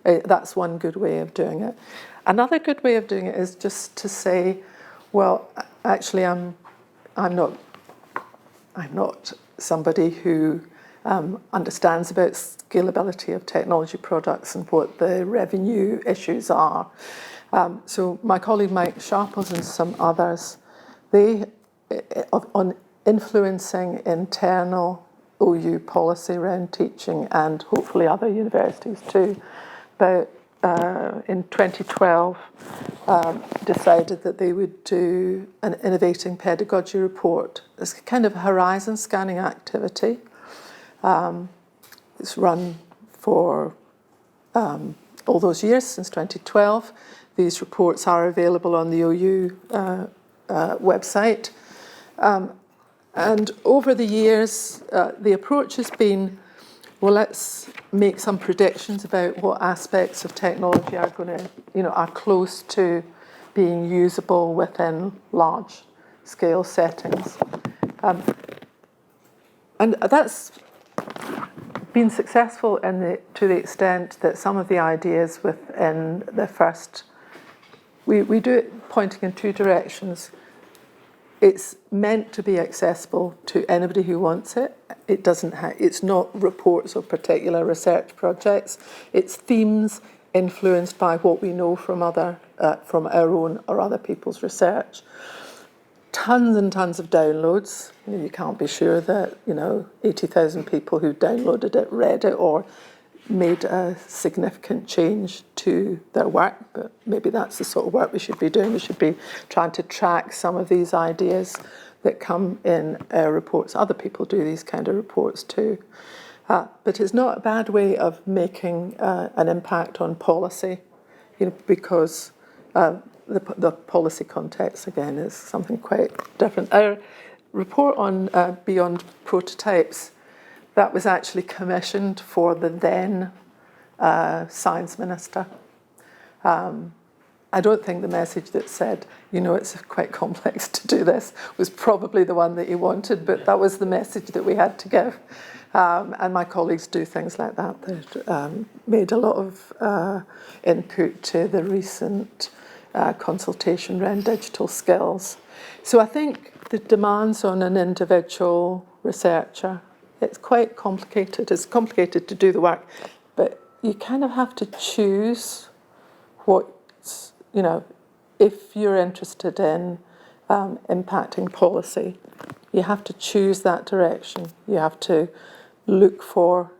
That's one good way of doing it. Another good way of doing it is just to say, well, actually, I'm not somebody who understands about scalability of technology products and what the revenue issues are. So my colleague Mike Sharples and some others, on influencing internal OU policy around teaching and hopefully other universities too, but in 2012 decided that they would do an innovating pedagogy report. It's a kind of horizon scanning activity. It's run for all those years, since 2012. These reports are available on the OU website. And over the years, the approach has been, well, let's make some predictions about what aspects of technology are going to, are close to being usable within large-scale settings. And that's been successful to the extent that some of the ideas within the first, we do it pointing in two directions. It's meant to be accessible to anybody who wants it. It's not reports of particular research projects. It's themes influenced by what we know from from our own or other people's research. Tons and tons of downloads. You can't be sure that 80,000 people who downloaded it read it or made a significant change to their work, but maybe that's the sort of work we should be doing. We should be trying to track some of these ideas that come in our reports. Other people do these kind of reports too. But it's not a bad way of making an impact on policy, because the policy context, again, is something quite different. Our report on Beyond Prototypes, that was actually commissioned for the then science minister. I don't think the message that said, it's quite complex to do this, was probably the one that he wanted, but that was the message that we had to give. And my colleagues do things like that. They've made a lot of input to the recent consultation around digital skills. So I think the demands on an individual researcher, it's quite complicated. It's complicated to do the work, but you kind of have to choose what's, if you're interested in impacting policy, you have to choose that direction. You have to look for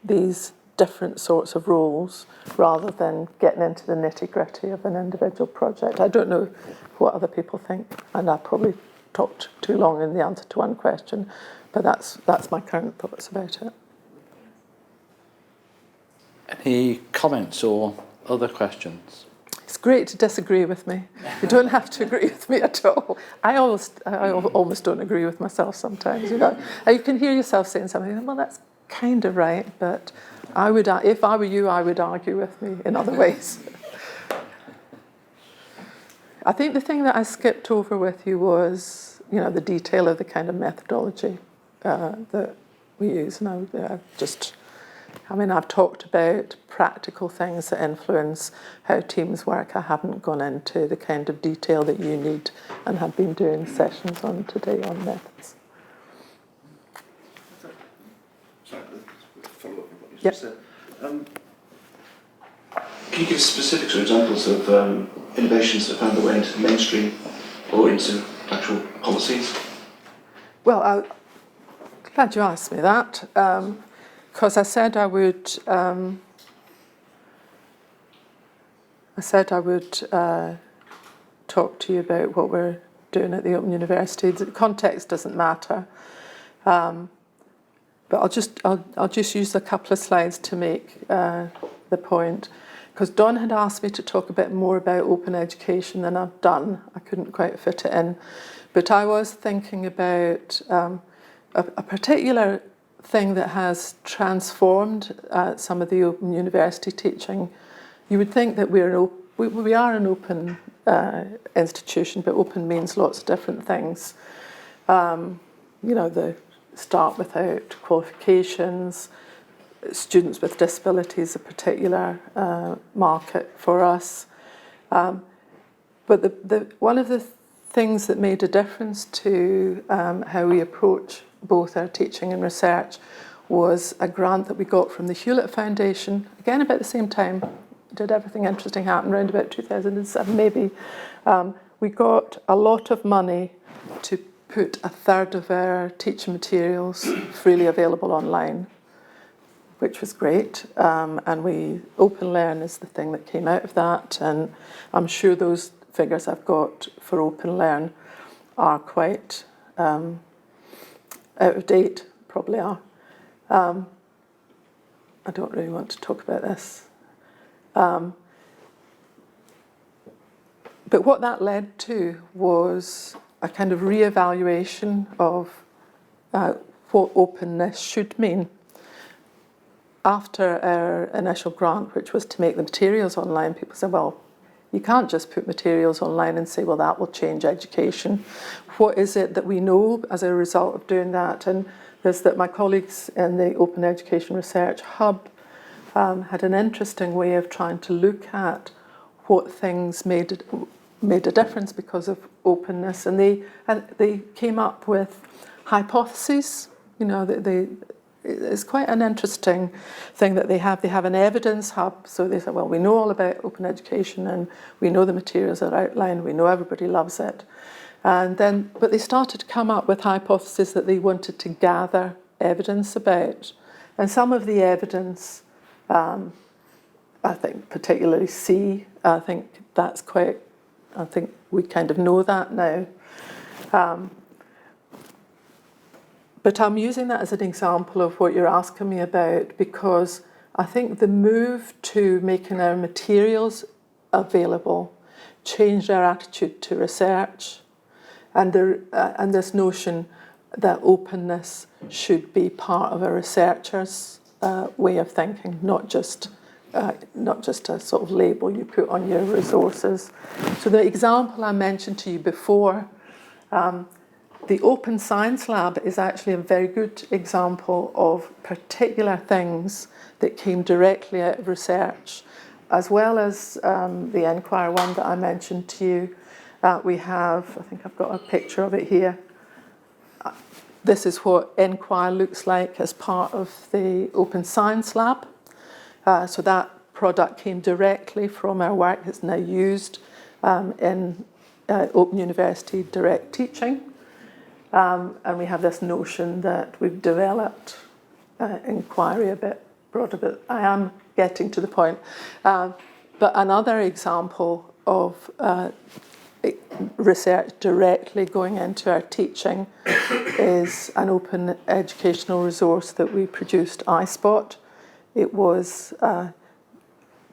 these different sorts of roles rather than getting into the nitty-gritty of an individual project. I don't know what other people think, and I probably talked too long in the answer to one question, but that's my current thoughts about it. Any comments or other questions? It's great to disagree with me. You don't have to agree with me at all. I almost don't agree with myself sometimes. You can hear yourself saying something, well, that's kind of right, but if I were you, I would argue with me in other ways. I think the thing that I skipped over with you was, the detail of the kind of methodology that we use. And I've talked about practical things that influence how teams work. I haven't gone into the kind of detail that you need and have been doing sessions on today on methods. Sorry, follow up on what you Yep. just said. Can you give specifics or examples of innovations that found their way into the mainstream or into actual policies? Well, I'm glad you asked me that, because I said I would talk to you about what we're doing at the Open University. The context doesn't matter, but I'll just use a couple of slides to make the point. Because Don had asked me to talk a bit more about open education than I've done. I couldn't quite fit it in. But I was thinking about a particular thing that has transformed some of the Open University teaching. You would think that we are an open institution, but open means lots of different things. The start without qualifications, students with disabilities a particular market for us. But one of the things that made a difference to how we approach both our teaching and research was a grant that we got from the Hewlett Foundation, again about the same time, did everything interesting happen around about 2007 maybe. We got a lot of money to put a third of our teaching materials freely available online, which was great. And Open Learn is the thing that came out of that. And I'm sure those figures I've got for Open Learn are quite out of date, probably are. I don't really want to talk about this. But what that led to was a kind of re-evaluation of what openness should mean. After our initial grant, which was to make the materials online, people said, well, you can't just put materials online and say, well, that will change education. What is it that we know as a result of doing that? And there's that my colleagues in the Open Education Research Hub had an interesting way of trying to look at what things made a difference because of openness, and they came up with hypotheses. You know, it's quite an interesting thing that they have. They have an evidence hub, so they said, well, we know all about open education, and we know the materials are outlined. We know everybody loves it, but they started to come up with hypotheses that they wanted to gather evidence about, and some of the evidence. I think particularly C, I think we kind of know that now. But I'm using that as an example of what you're asking me about, because I think the move to making our materials available changed our attitude to research, and this notion that openness should be part of a researcher's way of thinking, not just a sort of label you put on your resources. So the example I mentioned to you before, the Open Science Lab is actually a very good example of particular things that came directly out of research, as well as the Enquire one that I mentioned to you. We have, I think I've got a picture of it here. This is what Enquire looks like as part of the Open Science Lab. So that product came directly from our work. It's now used in Open University direct teaching. And we have this notion that we've developed inquiry a bit broader, but I am getting to the point. But another example of research directly going into our teaching is an open educational resource that we produced, iSpot. It was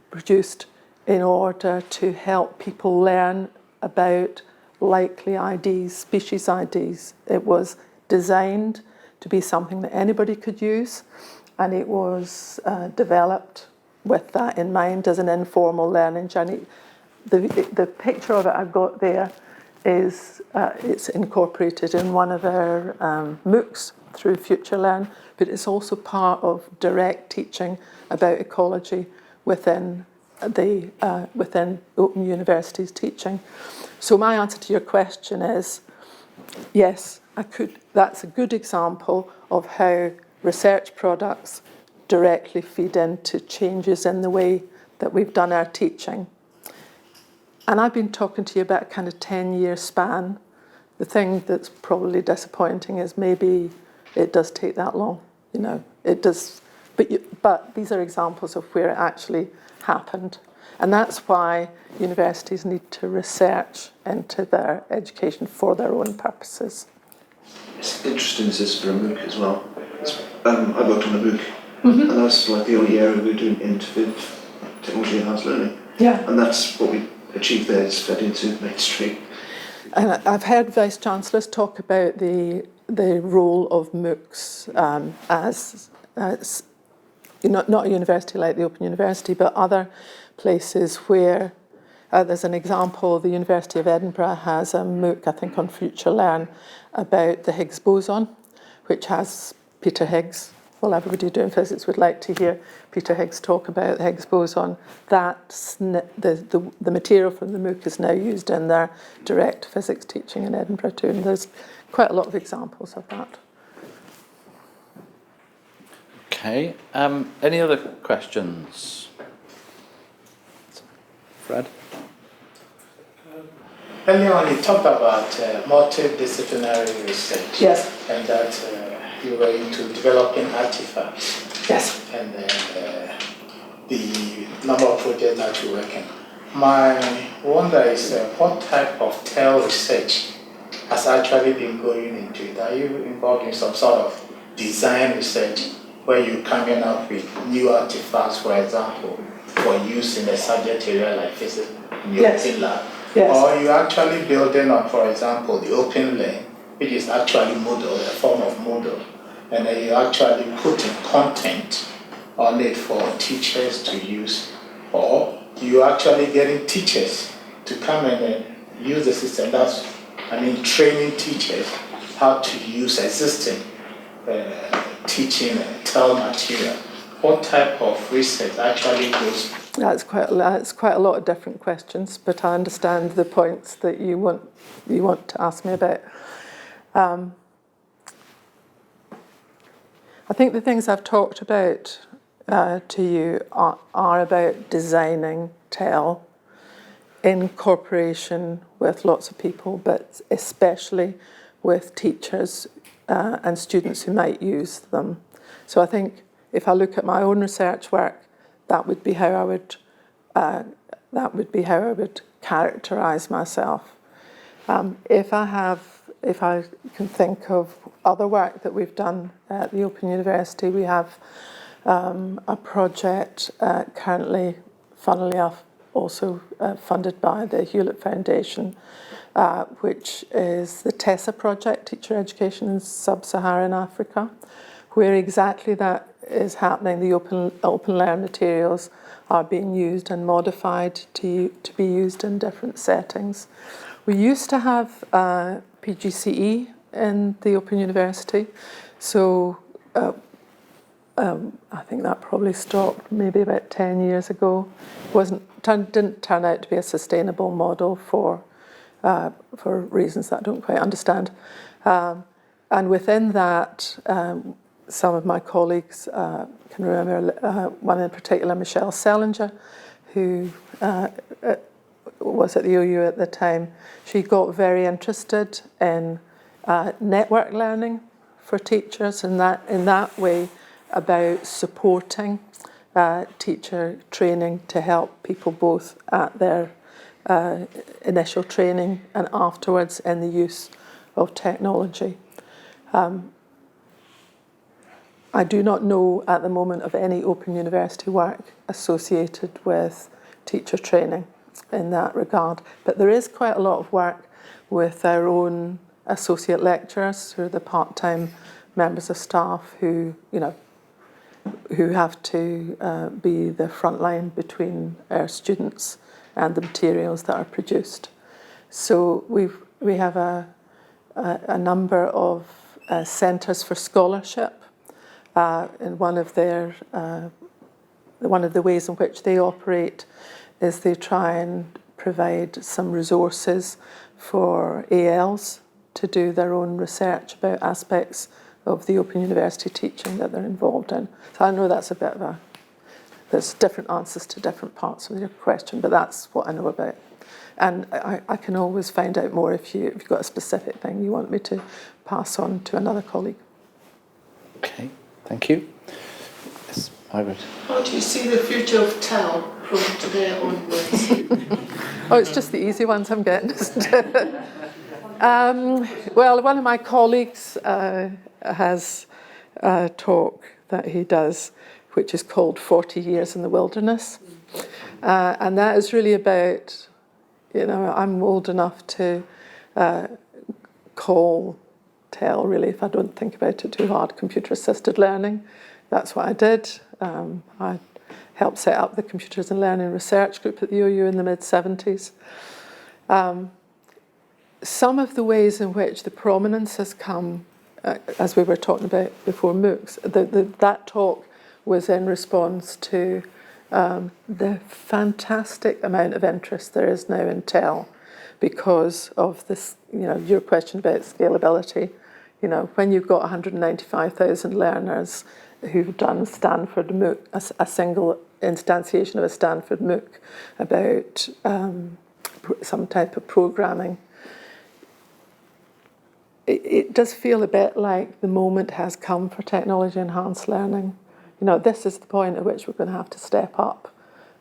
produced in order to help people learn about likely IDs, species IDs. It was designed to be something that anybody could use, and it was developed with that in mind as an informal learning journey. The picture of it I've got there is it's incorporated in one of our MOOCs through FutureLearn, but it's also part of direct teaching about ecology within Open University's teaching. So my answer to your question is yes, that's a good example of how research products directly feed into changes in the way that we've done our teaching. And I've been talking to you about a kind of 10-year span. The thing that's probably disappointing is maybe it does take that long. You know, it does. But these are examples of where it actually happened. And that's why universities need to research into their education for their own purposes. It's interesting this is for a MOOC as well. I worked on a MOOC, and that's like the only area we're doing interviv technology enhanced learning. Yeah. And that's what we achieved there, is fed into mainstream. And I've heard Vice Chancellors talk about the role of MOOCs as not a university like the Open University, but other places where there's an example. The University of Edinburgh has a MOOC, I think, on FutureLearn about the Higgs boson, which has Peter Higgs well, everybody doing physics would like to hear Peter Higgs talk about the Higgs boson. The material from the MOOC is now used in their direct physics teaching in Edinburgh too, and there's quite a lot of examples of that. Okay, any other questions? Fred? Earlier on, you talked about multidisciplinary research. Yes. And that you were into developing artifacts. Yes. And the number of projects that you work in. My wonder is what type of TEL research has actually been going into it? Are you involved in some sort of design research where you're coming up with new artifacts, for example, for use in a subject area like physics in your open lab? Yes. Or you actually building on, for example, the open lane, which is actually Moodle, a form of Moodle, and then you actually putting content on it for teachers to use, or you actually getting teachers to come and use the system. That's, training teachers how to use existing teaching TEL material. What type of research actually goes? That's quite a lot of different questions, but I understand the points that you want to ask me about. I think the things I've talked about to you are about designing TEL in cooperation with lots of people, but especially with teachers and students who might use them. So I think if I look at my own research work, that would be how I would characterise myself. If I can think of other work that we've done at the Open University, we have a project currently, funnily enough, also funded by the Hewlett Foundation, which is the TESA project, Teacher Education in Sub-Saharan Africa, where exactly that is happening. The open learn materials are being used and modified to be used in different settings. We used to have PGCE in the Open University, so I think that probably stopped maybe about 10 years ago. Didn't turn out to be a sustainable model for reasons that I don't quite understand. And within that, some of my colleagues can remember one in particular, Michelle Selinger, who was at the OU at the time. She got very interested in network learning for teachers, and in that way about supporting teacher training to help people both at their initial training and afterwards in the use of technology. I do not know at the moment of any Open University work associated with teacher training in that regard, but there is quite a lot of work with our own associate lecturers, who are the part-time members of staff who have to be the front line between our students and the materials that are produced. So we have a number of centres for scholarship. And one of the ways in which they operate is they try and provide some resources for ALs to do their own research about aspects of the Open University teaching that they're involved in. So I know that's a bit of there's different answers to different parts of your question, but that's what I know about. And I can always find out more if you've got a specific thing you want me to pass on to another colleague. Okay, thank you. Yes, Margaret. How do you see the future of TEL from today onwards? Oh, it's just the easy ones I'm getting, isn't it? Well, one of my colleagues has a talk that he does, which is called 40 Years in the Wilderness. And that is really about, I'm old enough to call TEL, really, if I don't think about it too hard, computer-assisted learning. That's what I did. I helped set up the Computers and Learning Research Group at the OU in the mid-70s. Some of the ways in which the prominence has come as we were talking about before MOOCs, that talk was in response to the fantastic amount of interest there is now in TEL because of this, your question about scalability. When you've got 195,000 learners who've done Stanford MOOC, a single instantiation of a Stanford MOOC about some type of programming, it does feel a bit like the moment has come for technology-enhanced learning. This is the point at which we're going to have to step up.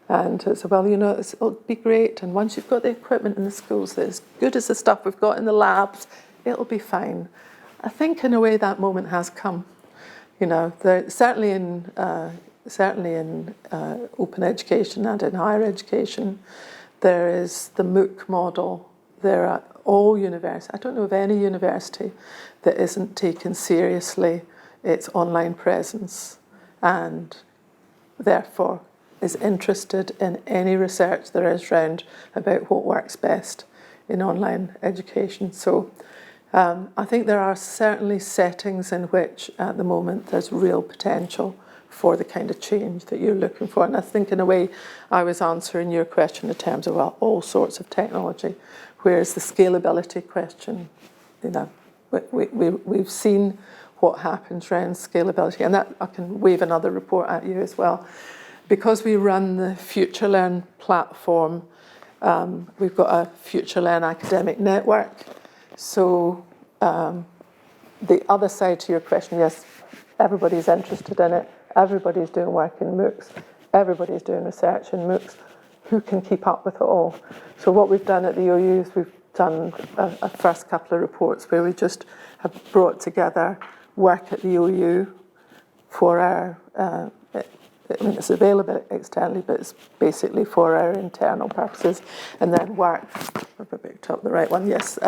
And so, it'll be great. And once you've got the equipment in the schools that's as good as the stuff we've got in the labs, it'll be fine. I think in a way that moment has come. Certainly in open education and in higher education, there is the MOOC model. There are all universities. I don't know of any university that isn't taken seriously its online presence and therefore is interested in any research there is around about what works best in online education. So I think there are certainly settings in which at the moment there's real potential for the kind of change that you're looking for. And I think in a way I was answering your question in terms of all sorts of technology, whereas the scalability question, we've seen what happens around scalability. And that I can wave another report at you as well. Because we run the FutureLearn platform, we've got a FutureLearn academic network. So the other side to your question, yes, everybody's interested in it. Everybody's doing work in MOOCs. Everybody's doing research in MOOCs. Who can keep up with it all? So what we've done at the OU is we've done a first couple of reports where we just have brought together work at the OU for our, it's available externally, but it's basically for our internal purposes, and then work, if I picked up the right one, yes,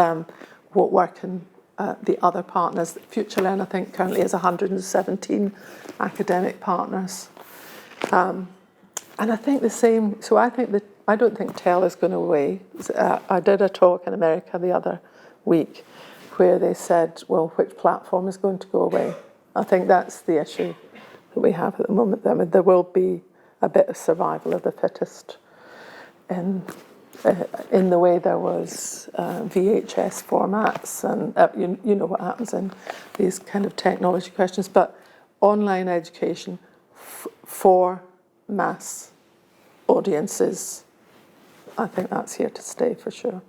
what work in the other partners. FutureLearn, I think, currently has 117 academic partners. And I think the same, so I don't think TEL is going away. I did a talk in America the other week where they said, well, which platform is going to go away? I think that's the issue that we have at the moment. I mean, there will be a bit of survival of the fittest in the way there was VHS formats, and you know what happens in these kind of technology questions. But online education for mass audiences, I think that's here to stay for sure.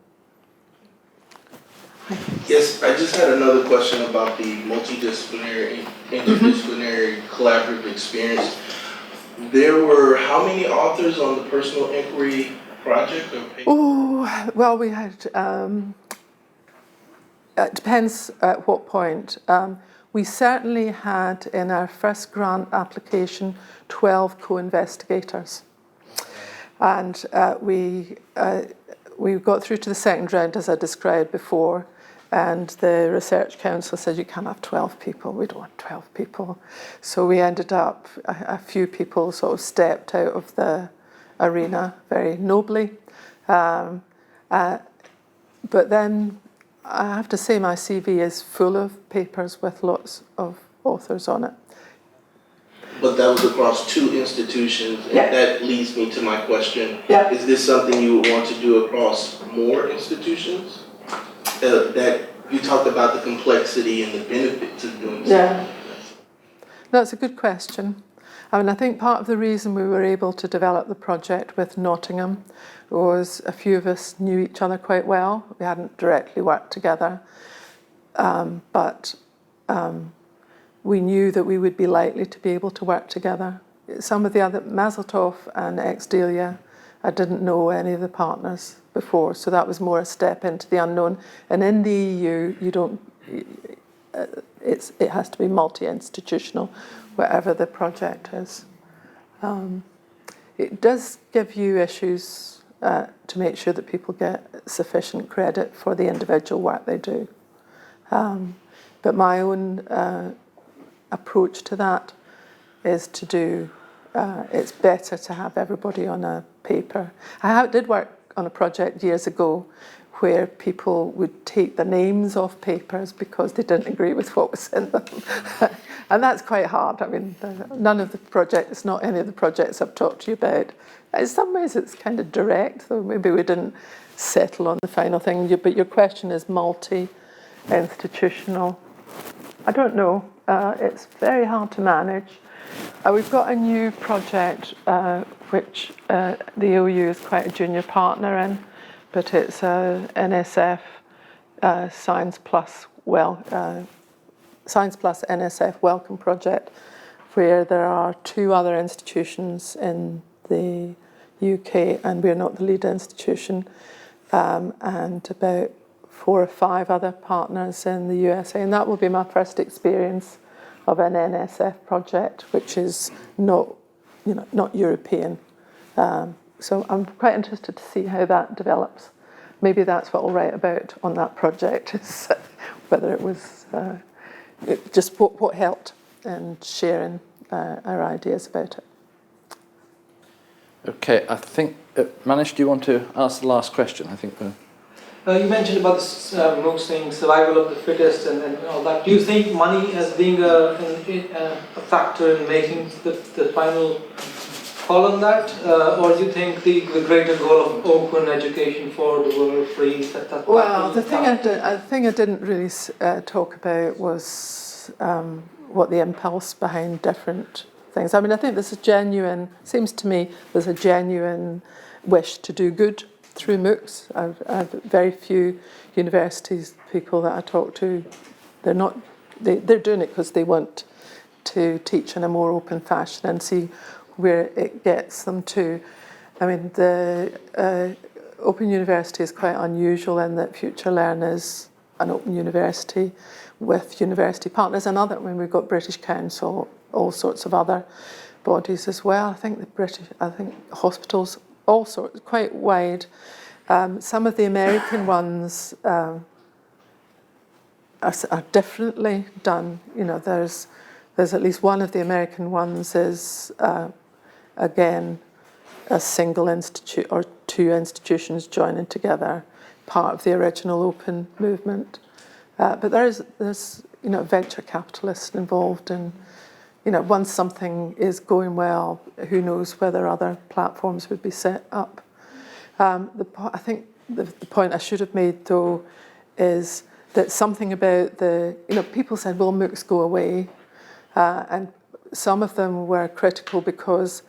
Yes, I just had another question about the multidisciplinary, interdisciplinary collaborative experience. There were how many authors on the personal inquiry project or paper? Oh, well, we had, it depends at what point. We certainly had in our first grant application 12 co-investigators. And we got through to the second round, as I described before, and the Research Council said, you can't have 12 people, we don't want 12 people. So we ended up, a few people sort of stepped out of the arena very nobly. But then I have to say my CV is full of papers with lots of authors on it. But that was across 2 institutions, and yeah. That leads me to my question. Yeah. Is this something you would want to do across more institutions? That you talked about the complexity and the benefits of doing so. Yeah. That's a good question. I mean, I think part of the reason we were able to develop the project with Nottingham was a few of us knew each other quite well. We hadn't directly worked together, but we knew that we would be likely to be able to work together. Some of the other, Mazeltov and Exdelia, I didn't know any of the partners before, so that was more a step into the unknown. And in the EU, you don't, it has to be multi-institutional, whatever the project is. It does give you issues to make sure that people get sufficient credit for the individual work they do. But my own approach to that is to do, it's better to have everybody on a paper. I did work on a project years ago where people would take the names off papers because they didn't agree with what was in them. And that's quite hard. I mean, none of the projects, not any of the projects I've talked to you about. In some ways it's kind of direct, though maybe we didn't settle on the final thing. But your question is multi-institutional. I don't know. It's very hard to manage. We've got a new project which the OU is quite a junior partner in, but it's a NSF Science Plus NSF Welcome project, where there are 2 other institutions in the UK, and we're not the lead institution, and about 4 or 5 other partners in the USA, and that will be my first experience of an NSF project, which is not European. So I'm quite interested to see how that develops. Maybe that's what I'll write about on that project, is whether it was just what helped and sharing our ideas about it. Okay, I think, Manish, do you want to ask the last question? I think. You mentioned about this MOOC saying survival of the fittest and all that. Do you think money as being a factor in making the final call on that? Or do you think the greater goal of open education for the world, free, Well, the thing I didn't really talk about was what the impulse behind different things. I mean, I think seems to me there's a genuine wish to do good through MOOCs. I've very few universities people that I talk to, they're doing it because they want to teach in a more open fashion and see where it gets them to. I mean, the Open University is quite unusual in that Future Learn is an open university with university partners and we've got British Council, all sorts of other bodies as well. I think hospitals, all sorts, quite wide. Some of the American ones are differently done. There's at least one of the American ones is again a single institute or 2 institutions joining together, part of the original open movement. But there's venture capitalists involved, and once something is going well, who knows whether other platforms would be set up. I think the point I should have made, though, is that something about people said, well, MOOCs go away, and some of them were critical because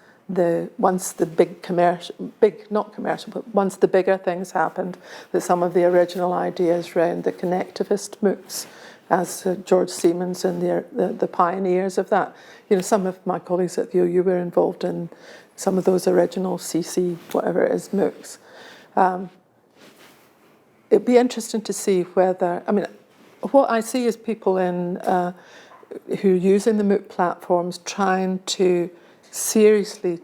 once the bigger things happened, that some of the original ideas around the connectivist MOOCs, as George Siemens and the pioneers of that. Some of my colleagues at the OU were involved in some of those original CC, whatever it is, MOOCs. It'd be interesting to see whether, what I see is people who are using the MOOC platforms trying to seriously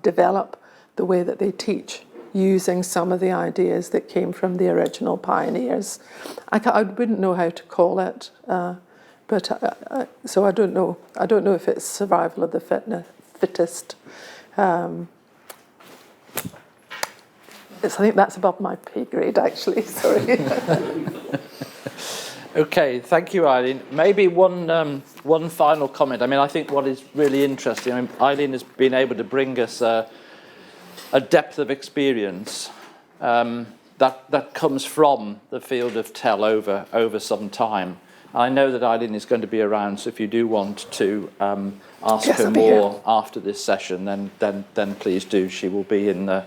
develop the way that they teach, using some of the ideas that came from the original pioneers. I wouldn't know how to call it, so I don't know. I don't know if it's survival of the fittest. I think that's above my pay grade, actually. Sorry. Okay, thank you, Eileen. Maybe one final comment. I think what is really interesting, Eileen has been able to bring us a depth of experience that comes from the field of TEL over some time. I know that Eileen is going to be around, so if you do want to ask her more after this session, then please do. She will be in the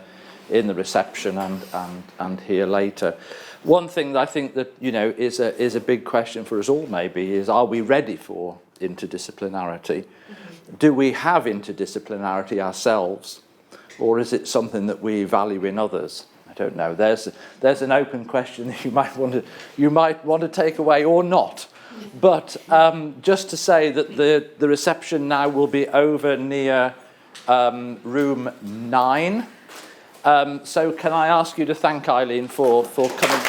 reception and here later. One thing that I think that is a big question for us all maybe is, are we ready for interdisciplinarity? Mm-hmm. Do we have interdisciplinarity ourselves, or is it something that we value in others? I don't know. There's an open question that you might want to take away or not. But just to say that the reception now will be over near room 9. So can I ask you to thank Eileen for coming?